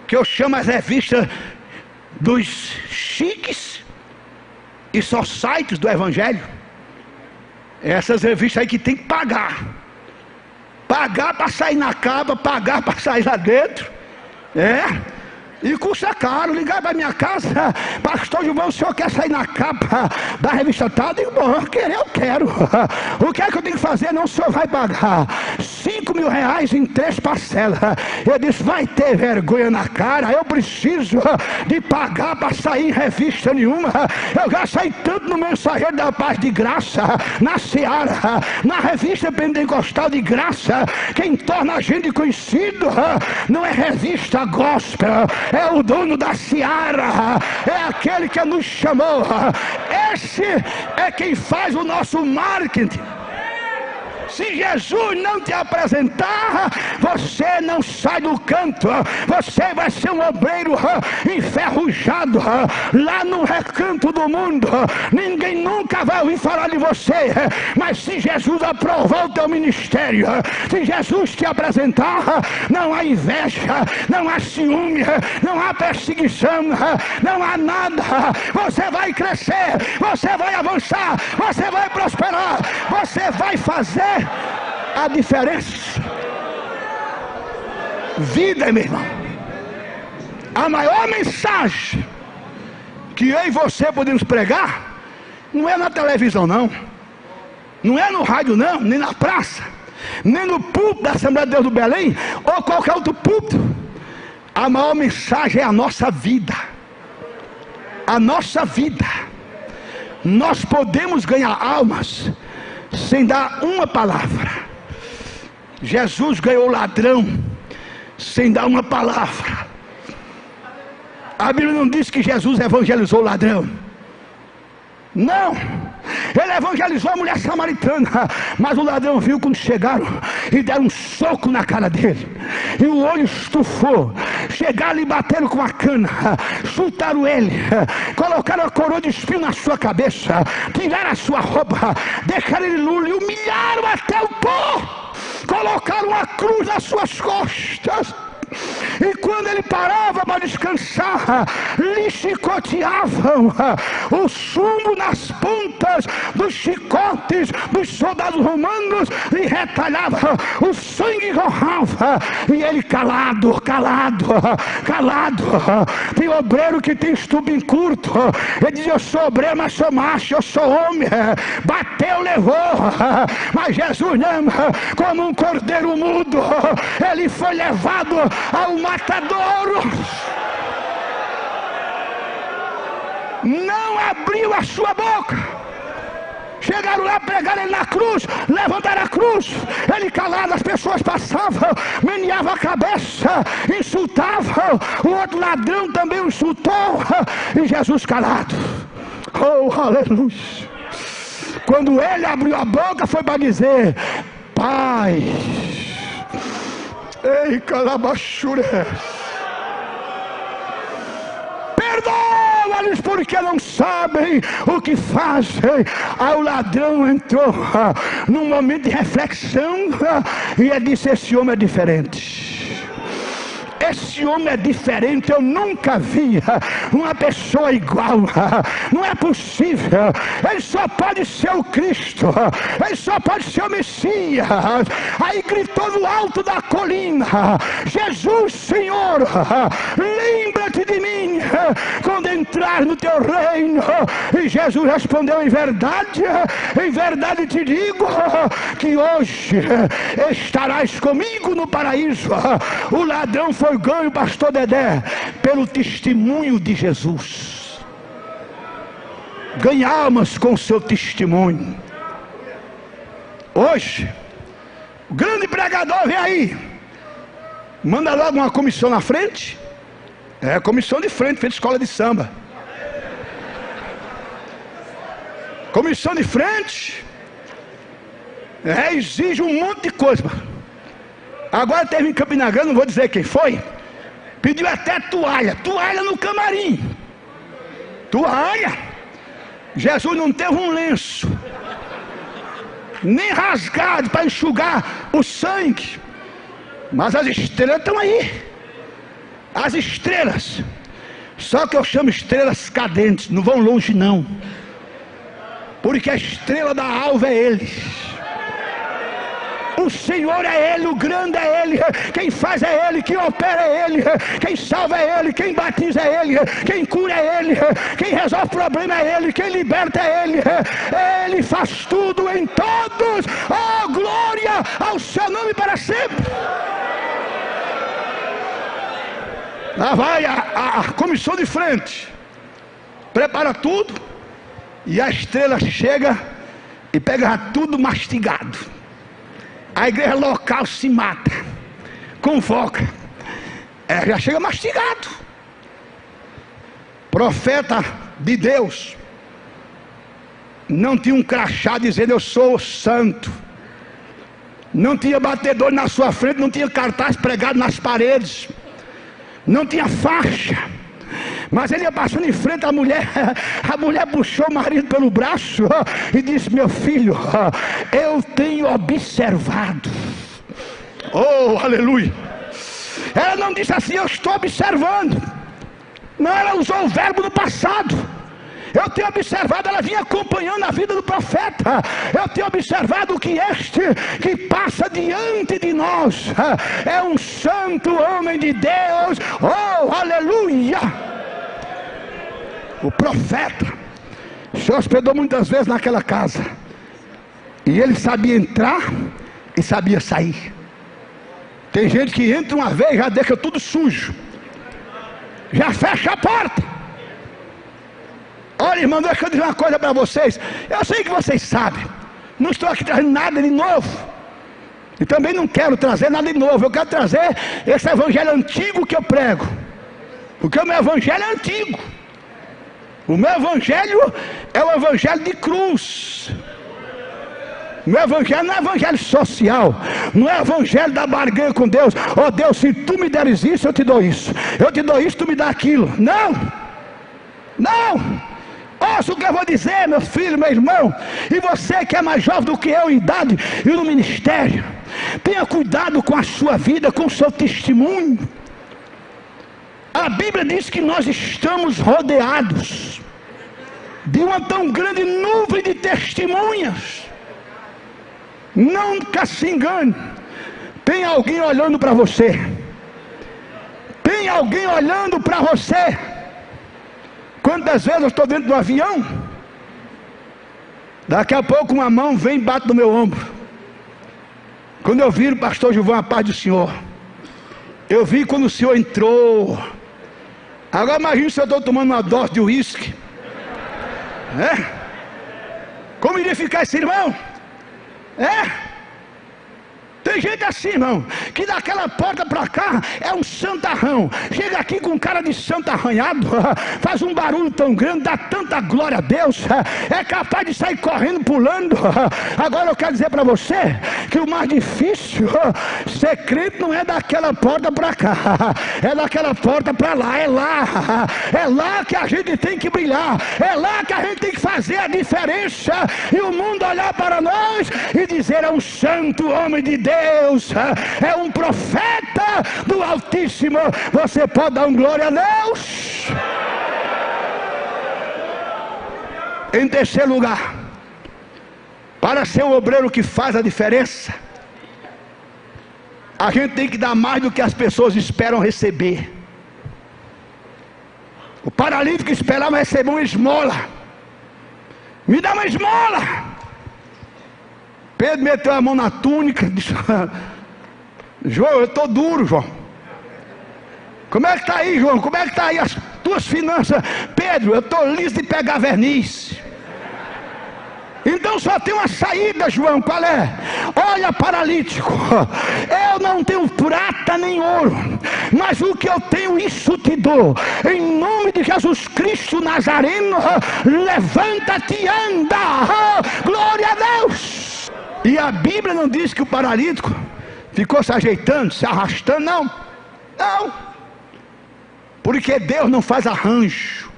que eu chamo as revistas dos chiques e só sites do evangelho. Essas revistas aí que tem que pagar para sair na capa, pagar para sair lá dentro. E custa caro. Ligar para minha casa: pastor Gilvão, o senhor quer sair na capa da revista tal? Eu digo: bom, eu quero. O que é que eu tenho que fazer? Não, o senhor vai pagar R$5.000 em 3 parcelas. Eu disse: vai ter vergonha na cara, eu preciso de pagar para sair em revista nenhuma. Eu já saí tanto no Mensageiro da Paz de graça, na Seara, na revista Pentecostal de graça. Quem torna a gente conhecido não é revista gospel, é o dono da Seara, é aquele que nos chamou. Esse é quem faz o nosso marketing. Se Jesus não te apresentar, você não sai do canto. Você vai ser um obreiro enferrujado lá no recanto do mundo. Ninguém nunca vai ouvir falar de você. Mas se Jesus aprovar o teu ministério, se Jesus te apresentar, não há inveja, não há ciúme, não há perseguição, não há nada. Você vai crescer, você vai avançar, você vai prosperar, você vai fazer a diferença. Vida, meu irmão. A maior mensagem que eu e você podemos pregar não é na televisão, não é no rádio, não, nem na praça, nem no púlpito da Assembleia de Deus do Belém ou qualquer outro púlpito. A maior mensagem é a nossa vida. A nossa vida. Nós podemos ganhar almas sem dar uma palavra. Jesus ganhou o ladrão sem dar uma palavra. A Bíblia não diz que Jesus evangelizou o ladrão. Não, ele evangelizou a mulher samaritana, mas o ladrão viu quando chegaram e deram um soco na cara dele, e o olho estufou. Chegaram e bateram com a cana, chutaram ele, colocaram a coroa de espinho na sua cabeça, tiraram a sua roupa, deixaram ele nu e humilharam até o pó, colocaram a cruz nas suas costas. E quando ele parava para descansar, lhe chicoteavam o chumbo nas pontas dos chicotes dos soldados romanos, e retalhava, o sangue jorrava, e ele calado. Tem obreiro que tem estupim curto, ele diz: eu sou obreiro, mas sou macho, eu sou homem. Bateu, levou. Mas Jesus não, como um cordeiro mudo, ele foi levado ao matadouro. Não abriu a sua boca. Chegaram lá, pregaram ele na cruz, levantaram a cruz, ele calado, as pessoas passavam, meneavam a cabeça, insultavam, o outro ladrão também o insultou, e Jesus calado. Oh, aleluia! Quando ele abriu a boca, foi para dizer: Pai, ei, calabachure, perdoa-lhes porque não sabem o que fazem. Aí o ladrão entrou num momento de reflexão e ele disse: esse homem é diferente. Esse homem é diferente, eu nunca vi uma pessoa igual. Não é possível. Ele só pode ser o Cristo, ele só pode ser o Messias. Aí gritou no alto da colina: Jesus, Senhor, lembra-te de mim quando entrar no teu reino. E Jesus respondeu: em verdade te digo que hoje estarás comigo no paraíso. O ladrão foi ganho, pastor Dedé, pelo testemunho de Jesus. Ganha almas com o seu testemunho. Hoje o grande pregador vem aí, manda logo uma comissão na frente. É, comissão de frente, feita escola de samba. Comissão de frente, exige um monte de coisa. Agora teve em Campina Grande, não vou dizer quem foi, pediu até toalha no camarim. Toalha. Jesus não teve um lenço, nem rasgado para enxugar o sangue. Mas as estrelas estão aí. As estrelas. Só que eu chamo estrelas cadentes, não vão longe não. Porque a estrela da alva é Ele. O Senhor é Ele, o grande é Ele, quem faz é Ele, quem opera é Ele, quem salva é Ele, quem batiza é Ele, quem cura é Ele, quem resolve problema é Ele, quem liberta é Ele. Ele faz tudo em todos. Oh, glória ao seu nome para sempre. Lá vai a comissão de frente, prepara tudo, e a estrela chega e pega tudo mastigado. A igreja local se mata, convoca, já chega mastigado. Profeta de Deus não tinha um crachá dizendo eu sou santo, não tinha batedor na sua frente, não tinha cartaz pregado nas paredes, não tinha faixa. Mas ele ia passando em frente à mulher, a mulher puxou o marido pelo braço e disse: meu filho, eu tenho observado. Oh, aleluia. Ela não disse assim: eu estou observando. Não, ela usou o verbo no passado. Eu tenho observado, ela vinha acompanhando a vida do profeta. Eu tenho observado que este que passa diante de nós é um santo homem de Deus. Oh, aleluia. O profeta se hospedou muitas vezes naquela casa, e ele sabia entrar e sabia sair. Tem gente que entra uma vez e já deixa tudo sujo, já fecha a porta. Olha, irmão, deixa eu dizer uma coisa para vocês. Eu sei que vocês sabem, não estou aqui trazendo nada de novo. E também não quero trazer nada de novo. Eu quero trazer esse evangelho antigo que eu prego. Porque o meu evangelho é antigo. O meu evangelho é o evangelho de cruz. O meu evangelho não é evangelho social. Não é evangelho da barganha com Deus. Oh Deus, se tu me deres isso, eu te dou isso. Eu te dou isso, tu me dá aquilo. Não. Não. Ouça o que eu vou dizer, meu filho, meu irmão. E você que é mais jovem do que eu em idade e no ministério, tenha cuidado com a sua vida, com o seu testemunho. A Bíblia diz que nós estamos rodeados de uma tão grande nuvem de testemunhas. Nunca se engane. Tem alguém olhando para você. Tem alguém olhando para você. Quantas vezes eu estou dentro do avião, daqui a pouco uma mão vem e bate no meu ombro. Quando eu viro, pastor Gilvão, a paz do Senhor. Eu vi quando o Senhor entrou. Agora imagine se eu estou tomando uma dose de uísque. Como iria ficar esse irmão? Tem gente assim, irmão, que daquela porta para cá é um santarrão. Chega aqui com cara de santo arranhado, faz um barulho tão grande, dá tanta glória a Deus, é capaz de sair correndo, pulando. Agora eu quero dizer para você que o mais difícil ser crente não é daquela porta para cá, é daquela porta para lá. É lá que a gente tem que brilhar, é lá que a gente tem que fazer a diferença, e o mundo olhar para nós e dizer: é um santo homem de Deus, é um profeta do Altíssimo. Você pode dar um glória a Deus? Em terceiro lugar, para ser um obreiro que faz a diferença, a gente tem que dar mais do que as pessoas esperam receber. O paralítico esperava receber uma esmola. Me dá uma esmola. Pedro meteu a mão na túnica e disse: João, eu estou duro, João. Como é que está aí, João? Como é que está aí as tuas finanças? Pedro, eu estou liso de pegar verniz. Então só tem uma saída, João. Qual é? Olha, paralítico, eu não tenho prata nem ouro, mas o que eu tenho, isso te dou. Em nome de Jesus Cristo Nazareno, levanta-te e anda. Glória a Deus. E a Bíblia não diz que o paralítico ficou se ajeitando, se arrastando, não. Não. Porque Deus não faz arranjo.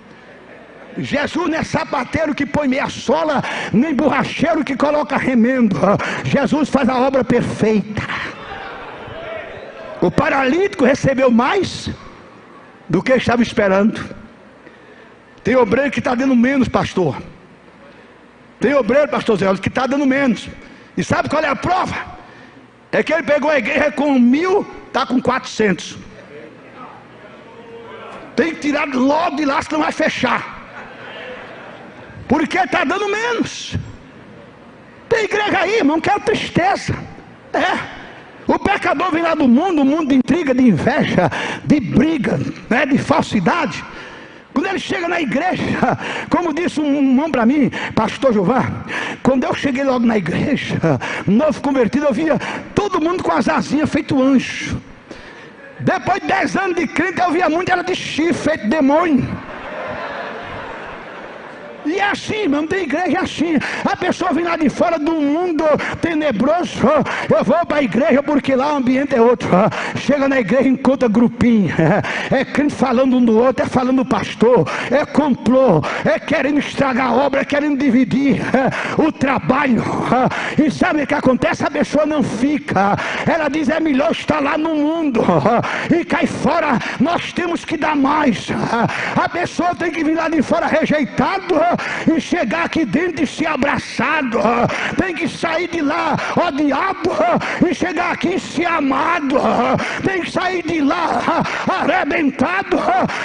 Jesus não é sapateiro que põe meia sola, nem borracheiro que coloca remendo. Jesus faz a obra perfeita. O paralítico recebeu mais do que estava esperando. Tem obreiro que está dando menos, pastor. Tem obreiro, pastor Zé, que está dando menos. E sabe qual é a prova? É que ele pegou a igreja com 1.000, está com 400. Tem que tirar logo de lá, senão vai fechar. Porque está dando menos. Tem igreja aí, irmão, que é tristeza. O pecador vem lá do mundo, um mundo de intriga, de inveja, de briga, de falsidade. Quando ele chega na igreja, como disse um irmão para mim, pastor Gilvão, quando eu cheguei logo na igreja, novo convertido, eu via todo mundo com as asinhas feito anjo. Depois de 10 anos de crente, eu via muito ela de chifre, feito demônio. E é assim, irmão, tem igreja assim. A pessoa vem lá de fora do mundo tenebroso. Eu vou para a igreja porque lá o ambiente é outro. Chega na igreja, encontra grupinho. É crente falando um do outro, é falando do pastor, é complô, é querendo estragar a obra, é querendo dividir o trabalho. E sabe o que acontece? A pessoa não fica. Ela diz: é melhor estar lá no mundo. E cai fora, nós temos que dar mais. A pessoa tem que vir lá de fora rejeitado e chegar aqui dentro e ser abraçado. Tem que sair de lá odiado e chegar aqui e ser amado. Tem que sair de lá arrebentado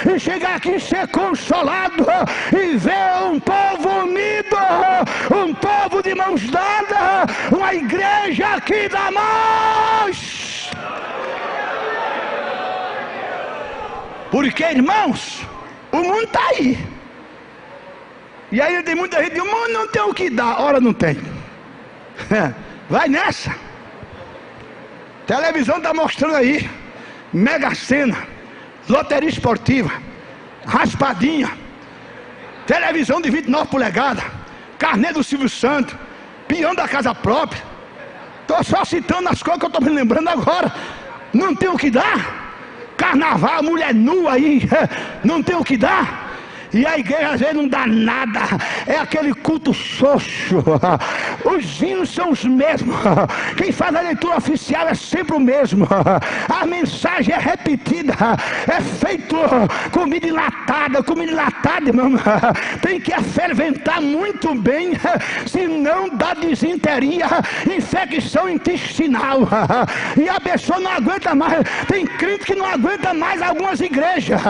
e chegar aqui e ser consolado e ver um povo unido, um povo de mãos dadas, uma igreja que dá mais. Porque, irmãos, o mundo está aí. E aí tem muita gente que diz: o mundo não tem o que dar. Ora, não tem. Vai nessa. Televisão está mostrando aí Mega Sena, loteria esportiva, raspadinha, televisão de 29 polegadas, carnê do Silvio Santos, peão da casa própria. Estou só citando as coisas que eu estou me lembrando agora. Não tem o que dar. Carnaval, mulher nua aí, não tem o que dar. E a igreja às vezes não dá nada, é aquele culto xoxo. Os hinos são os mesmos, quem faz a leitura oficial é sempre o mesmo, a mensagem é repetida, é feito comida enlatada, irmão. Tem que ferventar muito bem, senão dá disenteria, infecção intestinal, e a pessoa não aguenta mais. Tem crente que não aguenta mais algumas igrejas,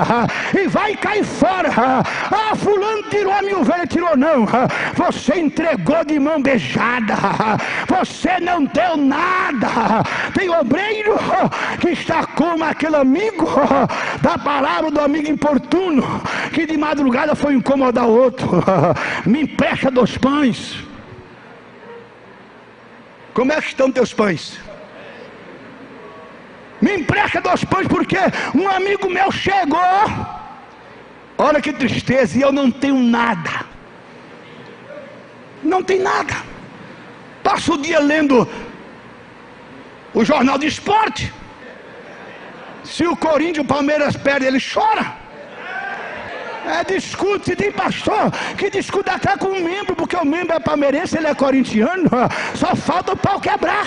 e vai cair fora. Ah, fulano tirou a minha ovelha. Tirou não, você entregou de mão beijada, você não deu nada. Tem obreiro que está como aquele amigo da palavra do amigo importuno, que de madrugada foi incomodar o outro. Me empresta 2 pães. Como é que estão teus pães? Me empresta 2 pães porque um amigo meu chegou. Olha que tristeza, e eu não tenho nada. Não tem nada. Passo o dia lendo o jornal de esporte. Se o Corinthians e o Palmeiras perdem, ele chora. Discute, tem pastor que discute até com um membro, porque o membro é palmeirense, ele é corintiano. Só falta o pau quebrar.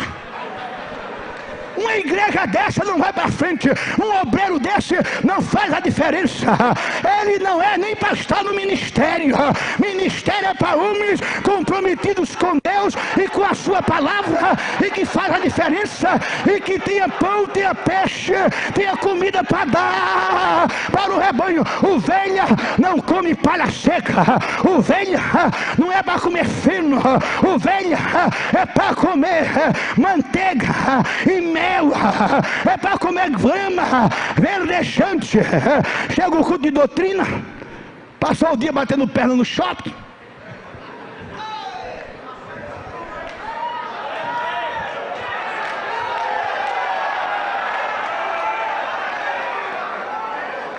Uma igreja dessa não vai para frente. Um obreiro desse não faz a diferença. Ele não é nem para estar no ministério. Ministério é para homens comprometidos com Deus e com a sua palavra, e que faz a diferença, e que tenha pão, tenha peixe, tenha comida para dar para o rebanho. Ovelha não come palha seca. Ovelha não é para comer feno. Ovelha é para comer manteiga e mel. É para comer grama verdejante. Chega o culto de doutrina, passou o dia batendo perna no shopping.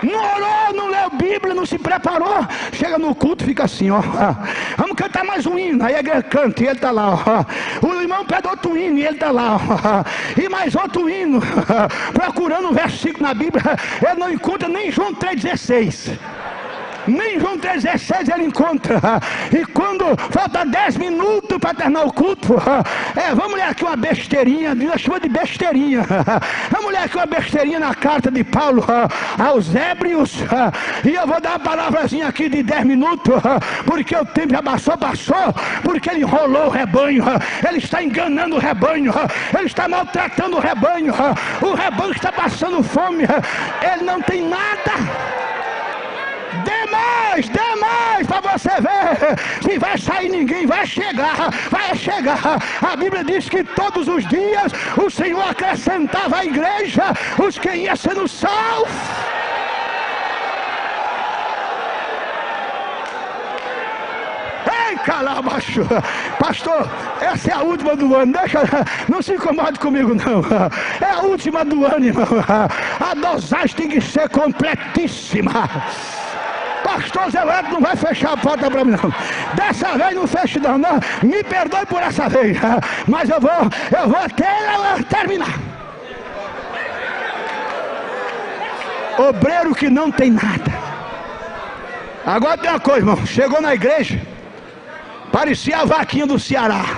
Não orou, não leu Bíblia, não se preparou. Chega no culto, fica assim, ó. Vamos cantar mais um hino. Aí a igreja canta e ele está lá, ó. O irmão pede outro hino e ele está lá, ó. E mais outro hino. Procurando um versículo na Bíblia, ele não encontra nem João 3,16. Nem João 3,16 ele encontra. E quando falta 10 minutos para terminar o culto, vamos ler aqui uma besteirinha. Deus chama de besteirinha. Vamos ler aqui uma besteirinha na carta de Paulo aos Hebreus. E eu vou dar uma palavrazinha aqui de 10 minutos, porque o tempo já passou. Porque ele enrolou o rebanho, ele está enganando o rebanho, ele está maltratando o rebanho está passando fome, ele não tem nada. Dê mais para você ver se vai sair. Ninguém vai chegar. A Bíblia diz que todos os dias o Senhor acrescentava à igreja os que iam sendo salvos. Ei, calabacho. Pastor, essa é a última do ano. Não se incomode comigo não. É a última do ano, irmão. A dosagem tem que ser completíssima. Pastor Zé Leto não vai fechar a porta para mim não. Dessa vez não feche não. Me perdoe por essa vez, mas eu vou até ela terminar. Obreiro que não tem nada. Agora tem uma coisa, irmão. Chegou na igreja, parecia a vaquinha do Ceará,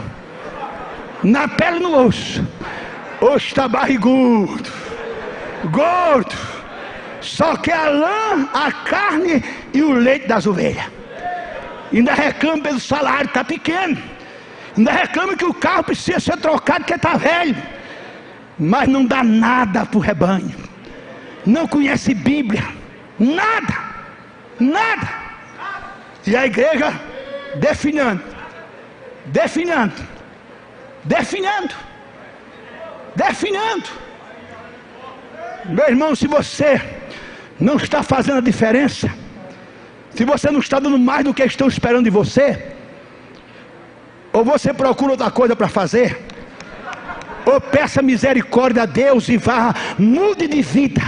na pele e no osso. Osso está barrigudo, gordo. Só que a lã, a carne e o leite das ovelhas. Ainda reclama pelo salário, está pequeno. Ainda reclama que o carro precisa ser trocado porque está velho. Mas não dá nada para o rebanho. Não conhece Bíblia. Nada. E a igreja definhando. Meu irmão, se você não está fazendo a diferença, se você não está dando mais do que estão esperando de você, ou você procura outra coisa para fazer, ou peça misericórdia a Deus e vá, mude de vida.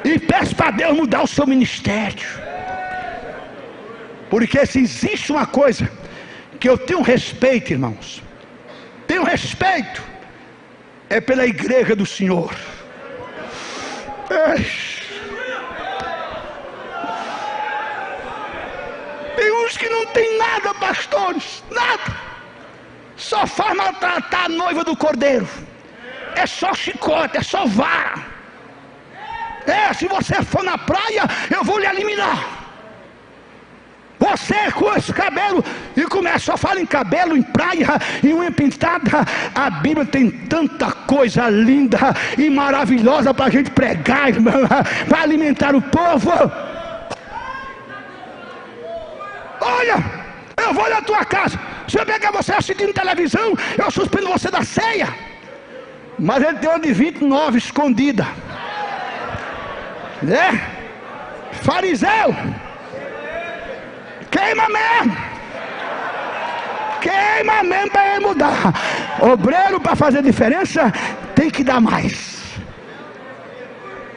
E peça para Deus mudar o seu ministério. Porque se existe uma coisa que eu tenho respeito, irmãos, tenho respeito, é pela igreja do Senhor. Tem uns que não tem nada, pastores, nada, só faz maltratar a noiva do cordeiro, é só chicote, é só vara. Se você for na praia, eu vou lhe eliminar. Você com esse cabelo, e começa, só fala em cabelo, em praia, em unha pintada. A Bíblia tem tanta coisa linda e maravilhosa para a gente pregar, irmão, para alimentar o povo. Olha, eu vou na tua casa, se eu pegar você assistindo televisão, eu suspendo você da ceia. Mas ele tem uma de 29 escondida. Fariseu, queima mesmo para ele mudar. Obreiro, para fazer diferença, tem que dar mais.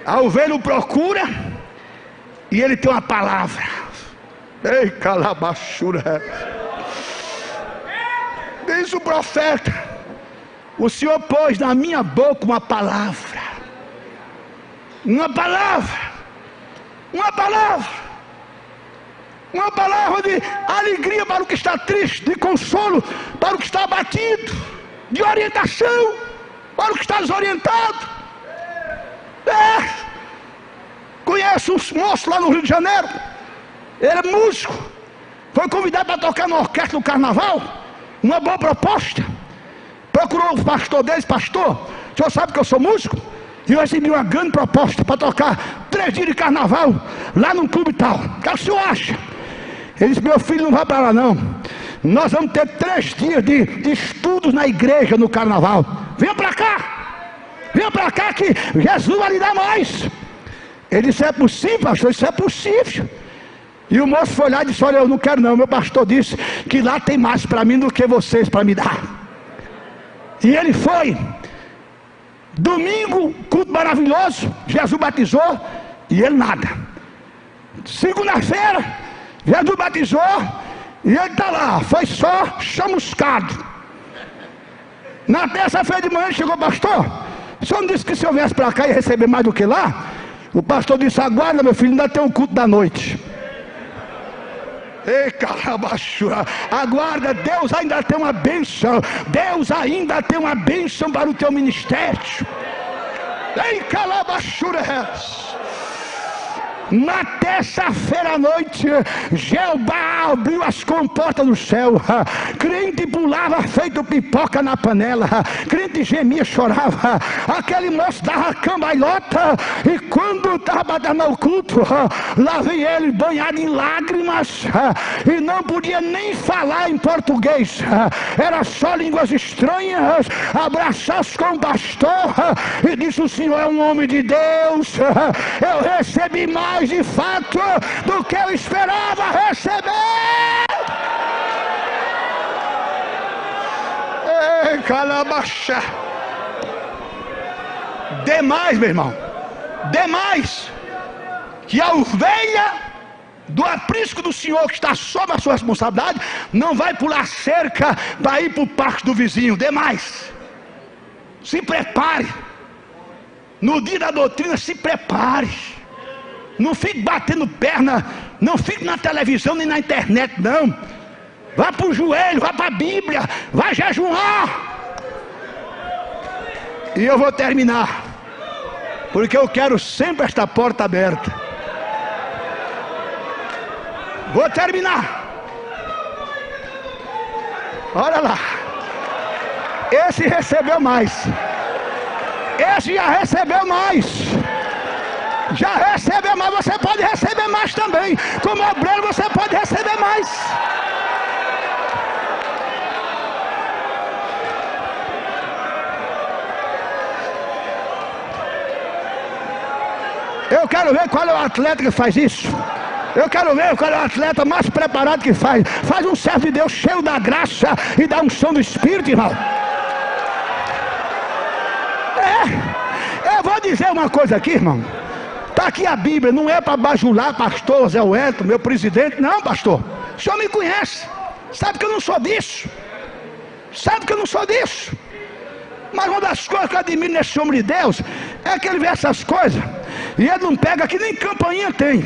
A ovelha o procura e ele tem uma palavra. Ei, calabachura. Diz o profeta: o Senhor pôs na minha boca uma palavra. Uma palavra de alegria para o que está triste, de consolo para o que está abatido, de orientação para o que está desorientado. Conheço um moço lá no Rio de Janeiro, ele é músico, foi convidado para tocar na orquestra do carnaval, uma boa proposta. Procurou o pastor deles: pastor, o senhor sabe que eu sou músico? E eu recebi uma grande proposta para tocar 3 dias de carnaval lá num clube tal. O que o senhor acha? Ele disse: meu filho, não vai para lá não. Nós vamos ter 3 dias de estudos na igreja no carnaval. Venha para cá que Jesus vai lhe dar mais. Ele disse: é possível, pastor? Isso é possível. E o moço foi lá e disse: olha, eu não quero não, meu pastor disse que lá tem mais para mim do que vocês para me dar. E ele foi. Domingo, culto maravilhoso, Jesus batizou e ele nada. Segunda-feira, Jesus batizou e ele está lá, foi só chamuscado. Na terça-feira de manhã ele chegou: pastor, o senhor não disse que se eu viesse para cá ia receber mais do que lá? O pastor disse: aguarda, meu filho, ainda tem um culto da noite. Ei, calabachura, aguarda, Deus ainda tem uma bênção. Deus ainda tem uma bênção para o teu ministério. Ei, calabachura. Na terça-feira à noite, Jeová abriu as comportas do céu. Crente pulava feito pipoca na panela. Crente gemia, chorava. Aquele moço dava cambalhota. E quando estava batendo o culto, lá vem ele banhado em lágrimas. E não podia nem falar em português. Era só línguas estranhas. Abraçasse com o pastor e disse: o senhor é um homem de Deus. Eu recebi mais de fato do que eu esperava receber. Ei, calabacha. Demais, meu irmão, demais, que a ovelha do aprisco do Senhor, que está sob a sua responsabilidade, não vai pular cerca para ir para o parque do vizinho. Demais. Se prepare. No dia da doutrina, se prepare. Não fique batendo perna, não fique na televisão nem na internet, não. Vá para o joelho, vá para a Bíblia, vá jejuar. E eu vou terminar, porque eu quero sempre esta porta aberta. Vou terminar. Olha lá, esse recebeu mais. Esse já recebeu mais. Já recebeu mais, você pode receber mais também. Como obreiro você pode receber mais. Eu quero ver qual é o atleta que faz isso. Eu quero ver qual é o atleta mais preparado que faz. Faz um servo de Deus cheio da graça e da unção do Espírito, irmão. dizer uma coisa aqui, irmão. Está aqui a Bíblia, não é para bajular pastor Zé Wellington, meu presidente. Não, pastor, o senhor me conhece, sabe que eu não sou disso. Sabe que eu não sou disso. Mas uma das coisas que eu admiro nesse homem de Deus é que ele vê essas coisas e ele não pega que nem campainha tem.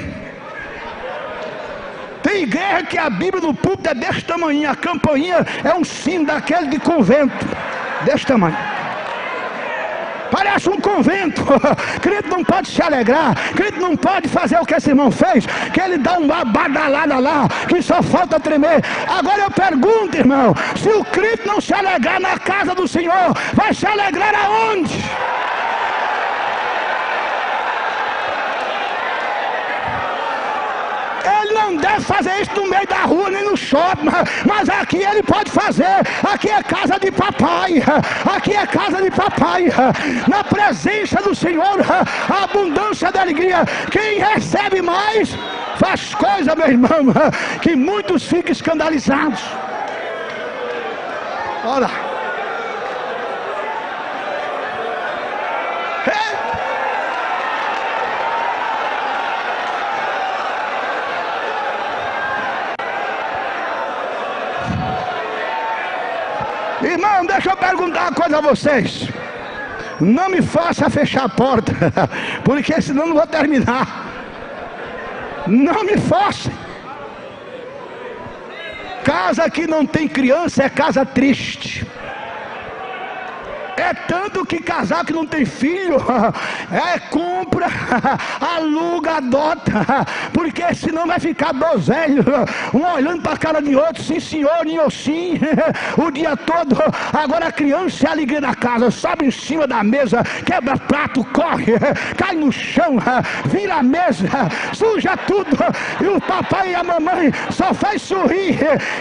Tem igreja que a Bíblia do púlpito é desse tamanho, a campainha é um sino daquele de convento, desse tamanho. Parece um convento. Crente não pode se alegrar, crente não pode fazer o que esse irmão fez, que ele dá uma badalada lá, que só falta tremer. Agora eu pergunto, irmão, se o crente não se alegrar na casa do Senhor, vai se alegrar aonde? Ele não deve fazer isso no meio da rua, nem no shopping, mas aqui ele pode fazer. Aqui é casa de papai, aqui é casa de papai. Na presença do Senhor, a abundância da alegria. Quem recebe mais, faz coisa, meu irmão, que muitos ficam escandalizados. Olha. Irmão, deixa eu perguntar uma coisa a vocês. Não me faça fechar a porta, porque senão não vou terminar. Não me faça. Casa que não tem criança é casa triste. É tanto que casal que não tem filho, compra, aluga, adota, porque senão vai ficar dois velhos, um olhando para a cara de outro, sim senhor, nem sim, o dia todo. Agora a criança é a alegria da casa, sobe em cima da mesa, quebra prato, corre, cai no chão, vira a mesa, suja tudo, e o papai e a mamãe só faz sorrir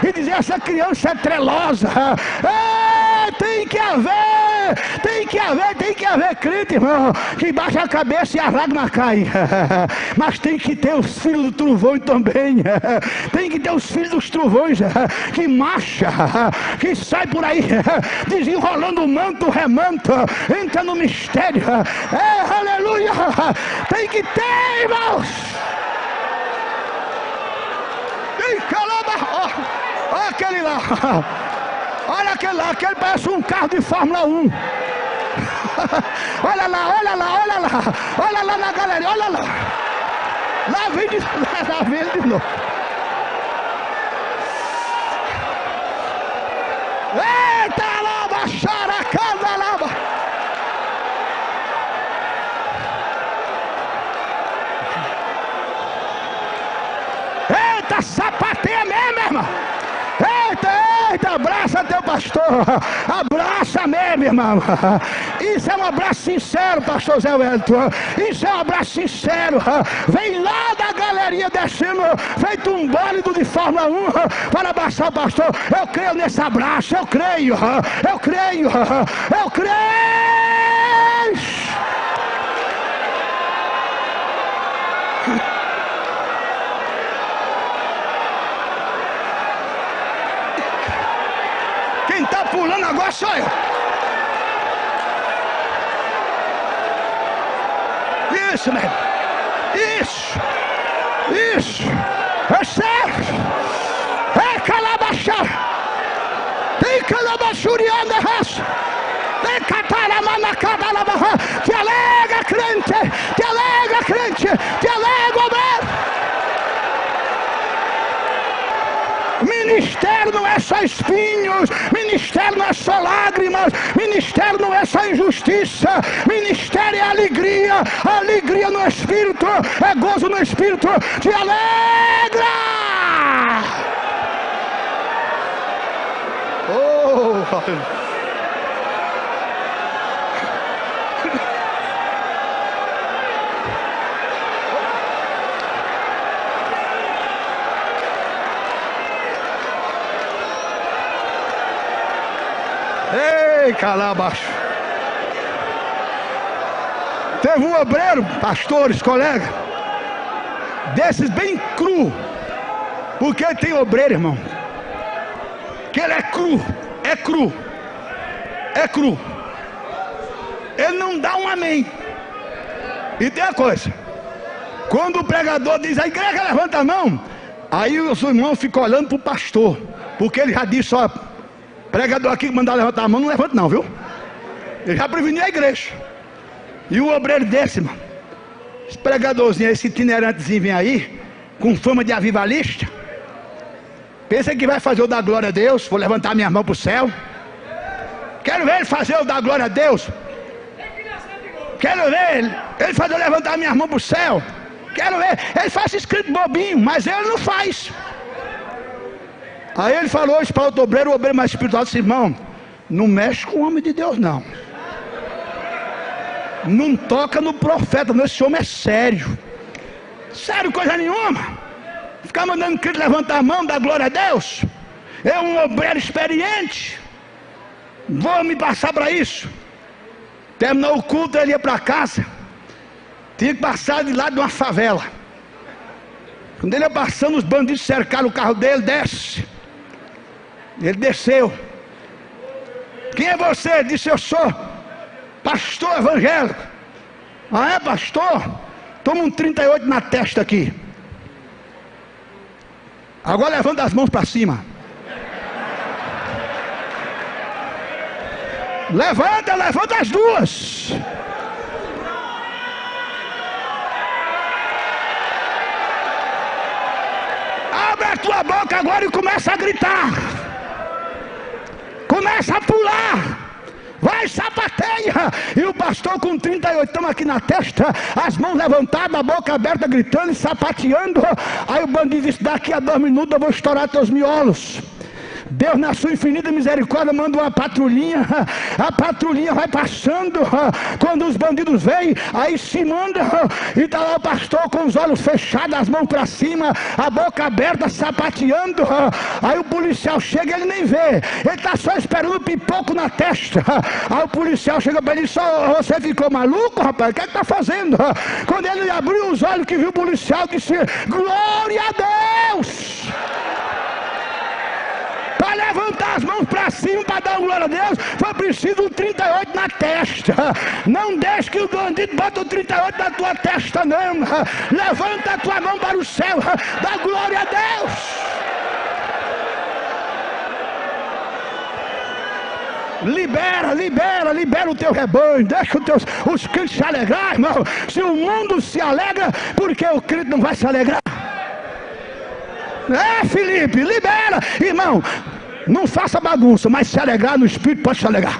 e dizer: essa criança é trelosa. Tem que haver crente, irmão, que baixa a cabeça e as lágrimas caem. Mas tem que ter os filhos do trovão também. Tem que ter os filhos dos trovões que marcha, que sai por aí desenrolando o manto, remanto, entra no mistério. Aleluia. Tem que ter, irmãos. Tem calma. Olha aquele lá. Olha aquele lá, aquele parece um carro de Fórmula 1. Olha lá na galeria, olha lá. Lá vem ele de novo. Eita, lava, xaracanda, lava. Eita, sapateia mesmo, irmão. Eita, abraça teu pastor, abraça mesmo, irmão. Isso é um abraço sincero, pastor Zé Wellington. Isso é um abraço sincero. Vem lá da galeria descendo, feito um bólido de Fórmula 1 para abraçar o pastor. Eu creio nesse abraço, eu creio. Quem está pulando agora sou eu. Isso mesmo. Isso. É certo. É calabachar. Tem calabachuriana raça. Tem cataramanaca labarra. Te alega, crente. Te alega, obreiro. Ministério não é só espinhos, ministério não é só lágrimas, ministério não é só injustiça, ministério é alegria no Espírito, é gozo no Espírito, te alegra! Oh! Ei, calabaço. Teve um obreiro, pastores, colegas, desses bem cru. Porque tem obreiro, irmão, que ele é cru. Ele não dá um amém. E tem a coisa, quando o pregador diz, a igreja levanta a mão, aí os irmãos ficam olhando para o pastor, porque ele já disse, ó, pregador aqui que mandar levantar a mão, não levanta não, viu? Ele já preveniu a igreja. E o obreiro desse, mano, esse pregadorzinho, esse itinerantezinho vem aí, com fama de avivalista, pensa que vai fazer o da glória a Deus, vou levantar minha mão para o céu. Quero ver ele fazer o da glória a Deus. Quero ver ele fazer eu levantar minha mão para o céu. Quero ver, ele faz escrito bobinho, mas ele não faz. Aí ele falou isso para o obreiro mais espiritual, disse, irmão, não mexe com o homem de Deus não. Não toca no profeta, não, esse homem é sério. Sério, coisa nenhuma. Ficar mandando crente levantar a mão, dar glória a Deus. É um obreiro experiente. Vou me passar para isso. Terminou o culto, ele ia para casa. Tinha que passar de lado de uma favela. Quando ele ia passando, os bandidos cercaram o carro dele, desce. Ele desceu. Quem é você? Ele disse, eu sou pastor evangélico. Ah, é pastor? Toma um 38 na testa aqui. Agora levanta as mãos para cima. Levanta as duas. Abre a tua boca agora e começa a gritar. Começa a pular. Vai, sapateia. E o pastor com 38 aqui na testa, as mãos levantadas, a boca aberta, gritando e sapateando. Aí o bandido disse, daqui a 2 minutos eu vou estourar teus miolos. Deus, na sua infinita misericórdia, manda uma patrulhinha. A patrulhinha vai passando. Quando os bandidos vêm, aí se manda. E está lá o pastor com os olhos fechados, as mãos para cima, a boca aberta, sapateando. Aí o policial chega e ele nem vê. Ele está só esperando o pipoco na testa. Aí o policial chega para ele e diz, você ficou maluco, rapaz? O que está fazendo? Quando ele abriu os olhos que viu o policial, disse, glória a Deus! Para levantar as mãos para cima, para dar glória a Deus, foi preciso um 38 na testa. Não deixe que o bandido bota o 38 na tua testa, não. Levanta a tua mão para o céu, dá glória a Deus. Libera o teu rebanho, deixa os crentes se alegrar, irmão. Se o mundo se alegra, por que o crente não vai se alegrar? Felipe, libera, irmão, não faça bagunça, mas se alegrar no espírito, pode se alegrar.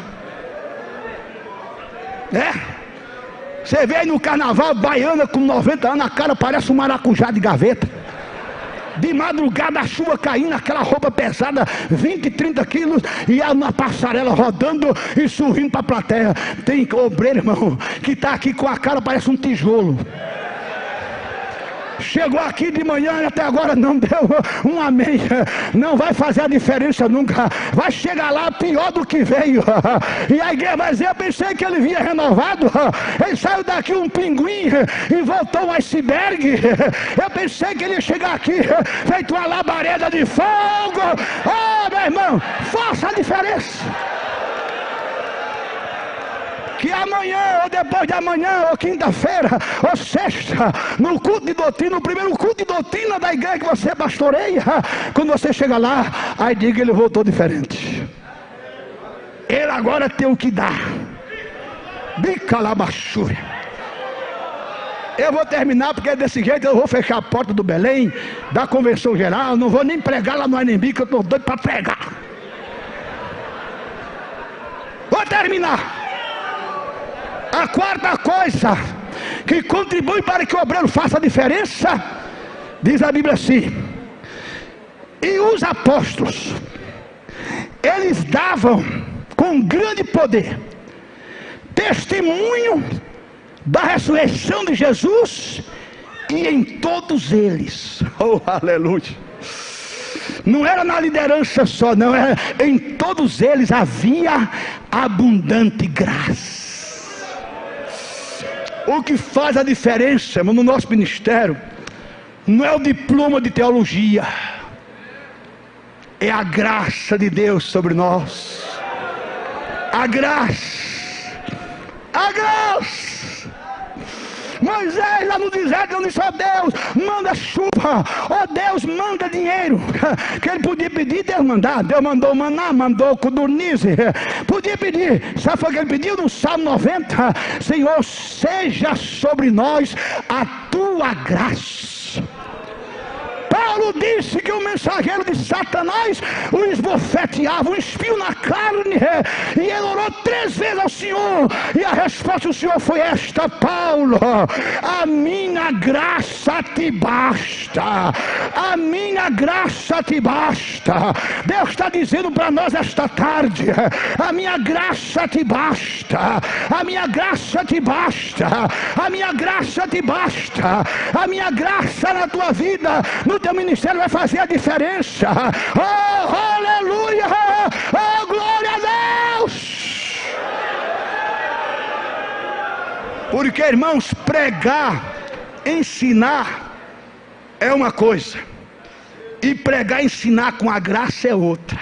Você vê aí no carnaval, baiana com 90 anos, a cara parece um maracujá de gaveta. De madrugada a chuva caindo, aquela roupa pesada, 20, 30 quilos, e na passarela rodando e sorrindo para a plateia. Tem obreiro, irmão, que está aqui com a cara, parece um tijolo. Chegou aqui de manhã e até agora não deu um amém. Não vai fazer a diferença nunca. Vai chegar lá pior do que veio. E a igreja vai dizer, eu pensei que ele vinha renovado. Ele saiu daqui um pinguim e voltou um iceberg. Eu pensei que ele ia chegar aqui feito uma labareda de fogo. Meu irmão, faça a diferença. Que amanhã, ou depois de amanhã, ou quinta-feira, ou sexta, no culto de doutrina, no primeiro culto de doutrina da igreja que você pastoreia, quando você chega lá, aí diga, ele voltou diferente. Ele agora tem o que dar. Bicalabachúria. Eu vou terminar, porque desse jeito eu vou fechar a porta do Belém, da convenção geral, não vou nem pregar lá no Anhembi, que eu estou doido para pregar. Vou terminar. A quarta coisa que contribui para que o obreiro faça a diferença, diz a Bíblia assim, e os apóstolos, eles davam com grande poder testemunho da ressurreição de Jesus, e em todos eles, oh aleluia, não era na liderança só, não, era em todos eles havia abundante graça. O que faz a diferença, irmão, no nosso ministério, não é o diploma de teologia, é a graça de Deus sobre nós. A graça. Moisés lá no deserto não disse: ó Deus, manda chuva, ó Deus, manda dinheiro. Que ele podia pedir, Deus mandar. Deus mandou maná, mandou codornize, podia pedir. Sabe o que ele pediu no Salmo 90? Senhor, seja sobre nós a tua graça. Paulo disse que o mensageiro de Satanás o esbofeteava, um espinho na carne, e ele orou 3 vezes ao Senhor, e a resposta do Senhor foi esta: Paulo, a minha graça te basta, a minha graça te basta. Deus está dizendo para nós esta tarde: a minha graça te basta, a minha graça te basta, a minha graça te basta, a minha graça na tua vida, no teu ministério vai fazer a diferença. Oh, aleluia! Oh, glória a Deus! Porque, irmãos, pregar, ensinar é uma coisa, e pregar e ensinar com a graça é outra.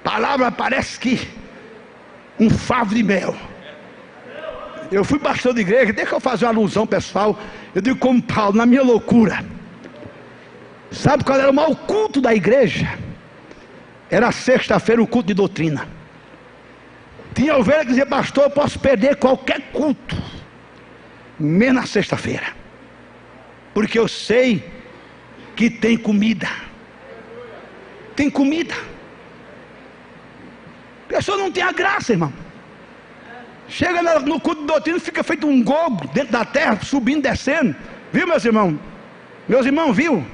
Palavra parece que um favo de mel. Eu fui pastor de igreja, deixa eu fazer uma alusão pessoal. Eu digo como Paulo, na minha loucura. Sabe qual era o maior culto da igreja? Era sexta-feira, o culto de doutrina. Tinha ovelha que dizia: pastor, eu posso perder qualquer culto, menos na sexta-feira, porque eu sei que tem comida. Tem comida. A pessoa não tem a graça, irmão. Chega no culto de doutrina, fica feito um gogo dentro da terra, subindo, descendo. Viu, meus irmãos? Meus irmãos, viu?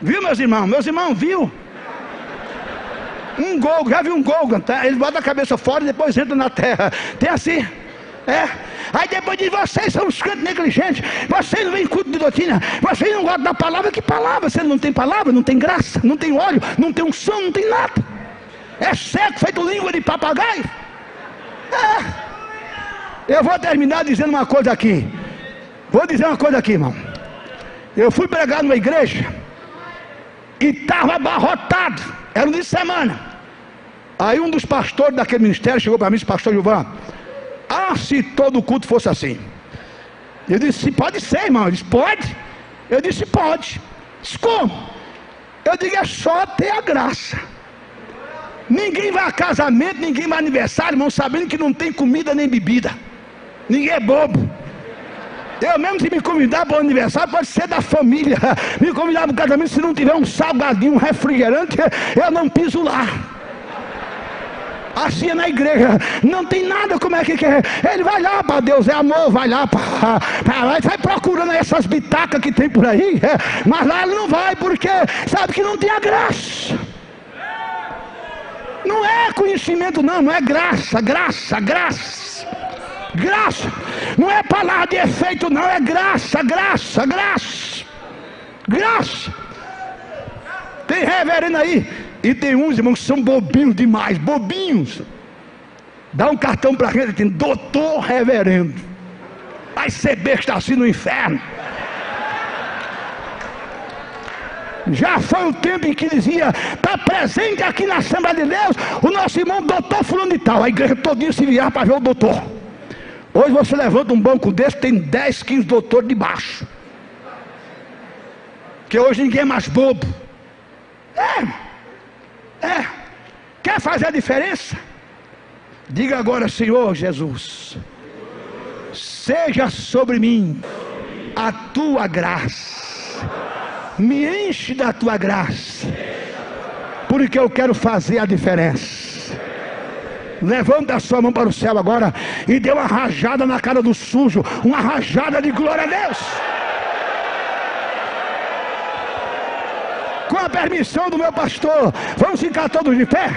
Viu, meus irmãos? Meus irmãos, viu? Um gogo, já viu um gogo? Tá? Ele bota a cabeça fora e depois entra na terra. Tem assim. Aí depois diz: vocês são os crentes negligentes, vocês não vêm em culto de doutrina, vocês não gostam da palavra. Que palavra? Você não tem palavra, não tem graça, não tem óleo, não tem unção, não tem nada. É seco, feito língua de papagaio. Eu vou terminar dizendo uma coisa aqui. Vou dizer uma coisa aqui, irmão. Eu fui pregar numa igreja e estava abarrotado. Era um dia de semana. Aí um dos pastores daquele ministério chegou para mim e disse: pastor Gilvan, se todo culto fosse assim. Eu disse: pode ser, irmão. Ele disse: pode? Eu disse: pode. Disse: como? Eu digo: é só ter a graça. Ninguém vai a casamento, ninguém vai a aniversário, irmão, sabendo que não tem comida nem bebida. Ninguém é bobo. Eu mesmo, se me convidar para o aniversário, pode ser da família. Me convidar para o casamento, se não tiver um salgadinho, um refrigerante, eu não piso lá. Assim é na igreja, não tem nada. Como é que é? Ele vai lá para Deus, é amor, vai lá para lá e vai procurando essas bitacas que tem por aí, mas lá ele não vai, porque sabe que não tem a graça. Não é conhecimento, não é graça, graça, graça. Graça, não é palavra de efeito, não, é graça, graça, graça, graça. Tem reverendo aí, e tem uns irmãos que são bobinhos demais, bobinhos. Dá um cartão para ele, tem doutor reverendo. Vai ser besta assim no inferno. Já foi o tempo em que dizia: está presente aqui na Assembleia de Deus o nosso irmão doutor fulano de tal. A igreja todinha se virar para ver o doutor. Hoje você levanta um banco desse, tem 10, 15 doutores debaixo. Que hoje ninguém é mais bobo. Quer fazer a diferença? Diga agora: Senhor Jesus, seja sobre mim a tua graça. Me enche da tua graça, porque eu quero fazer a diferença. Levanta a sua mão para o céu agora e dê uma rajada na cara do sujo, uma rajada de glória a Deus. Com a permissão do meu pastor, vamos ficar todos de pé?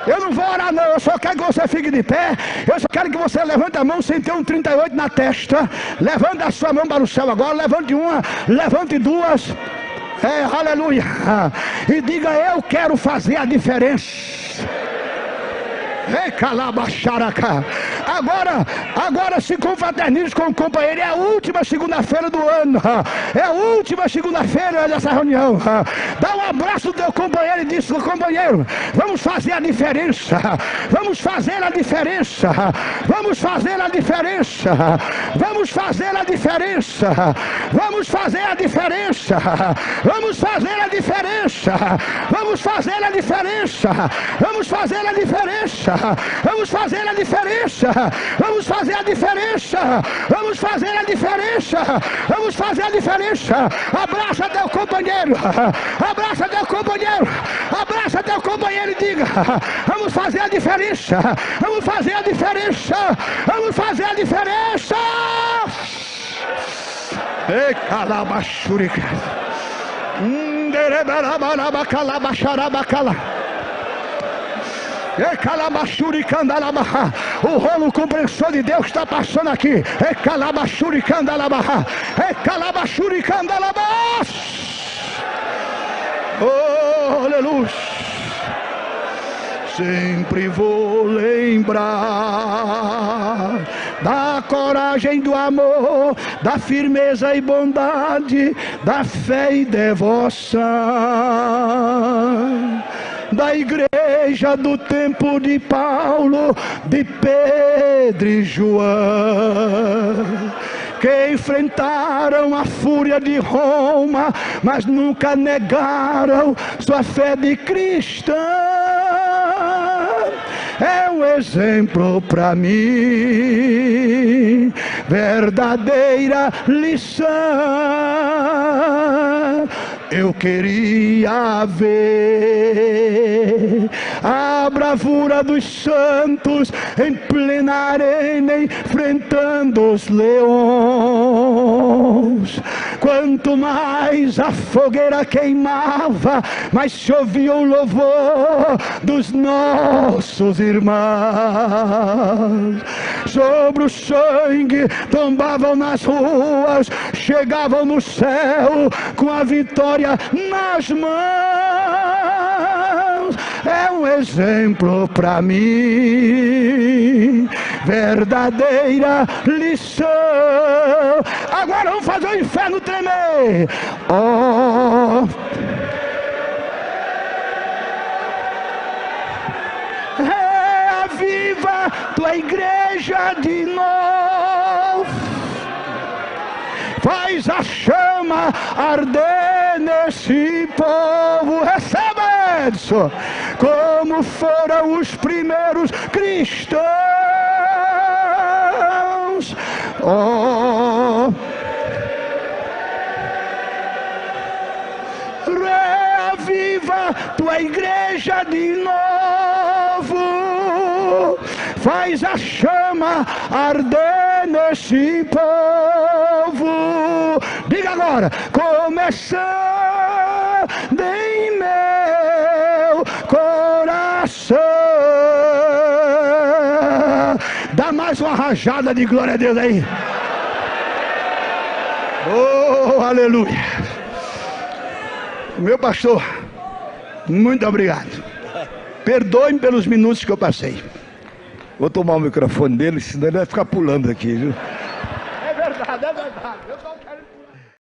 Eu não vou orar não, eu só quero que você fique de pé. Eu só quero que você levante a mão sem ter um 38 na testa. Levante a sua mão para o céu agora, levante uma, levante duas. Aleluia. E diga: eu quero fazer a diferença. Agora se confraternize com o companheiro. É a última segunda-feira do ano. É a última segunda-feira dessa reunião. Dá um abraço do teu companheiro e diz: companheiro, vamos fazer a diferença. Vamos fazer a diferença. Vamos fazer a diferença. Vamos fazer a diferença. Vamos fazer a diferença. Vamos fazer a diferença. Vamos fazer a diferença. Vamos fazer a diferença. Vamos fazer a diferença. Vamos fazer a diferença. Vamos fazer a diferença. Vamos fazer a diferença. Abraça teu companheiro. Abraça teu companheiro. Abraça teu companheiro e diga: vamos fazer a diferença. Vamos fazer a diferença. Vamos fazer a diferença. E calabachurica. O rolo compressor de Deus está passando aqui. Oh, aleluia. Sempre vou lembrar da coragem, do amor, da firmeza e bondade, da fé e devoção da igreja do tempo de Paulo, de Pedro e João, que enfrentaram a fúria de Roma, mas nunca negaram sua fé de cristão. É um exemplo para mim, verdadeira lição. Eu queria ver a bravura dos santos em plena arena, enfrentando os leões. Quanto mais a fogueira queimava, mais se ouvia o louvor dos nossos irmãos. Sobre o sangue tombavam nas ruas, chegavam no céu com a vitória nas mãos. É um exemplo para mim, verdadeira lição. Agora vamos fazer o inferno tremer. Oh, reaviva tua igreja de novo. Faz a chama arder nesse povo. Recebe, Edson, como foram os primeiros cristãos. Oh, reaviva tua igreja de novo. Faz a chama arder nesse povo. Diga agora: começando em meu coração. Dá mais uma rajada de glória a Deus aí. Oh, aleluia. Meu pastor, muito obrigado. Perdoe-me pelos minutos que eu passei. Vou tomar o microfone dele, senão ele vai ficar pulando aqui, viu? É verdade, é verdade. Eu só quero...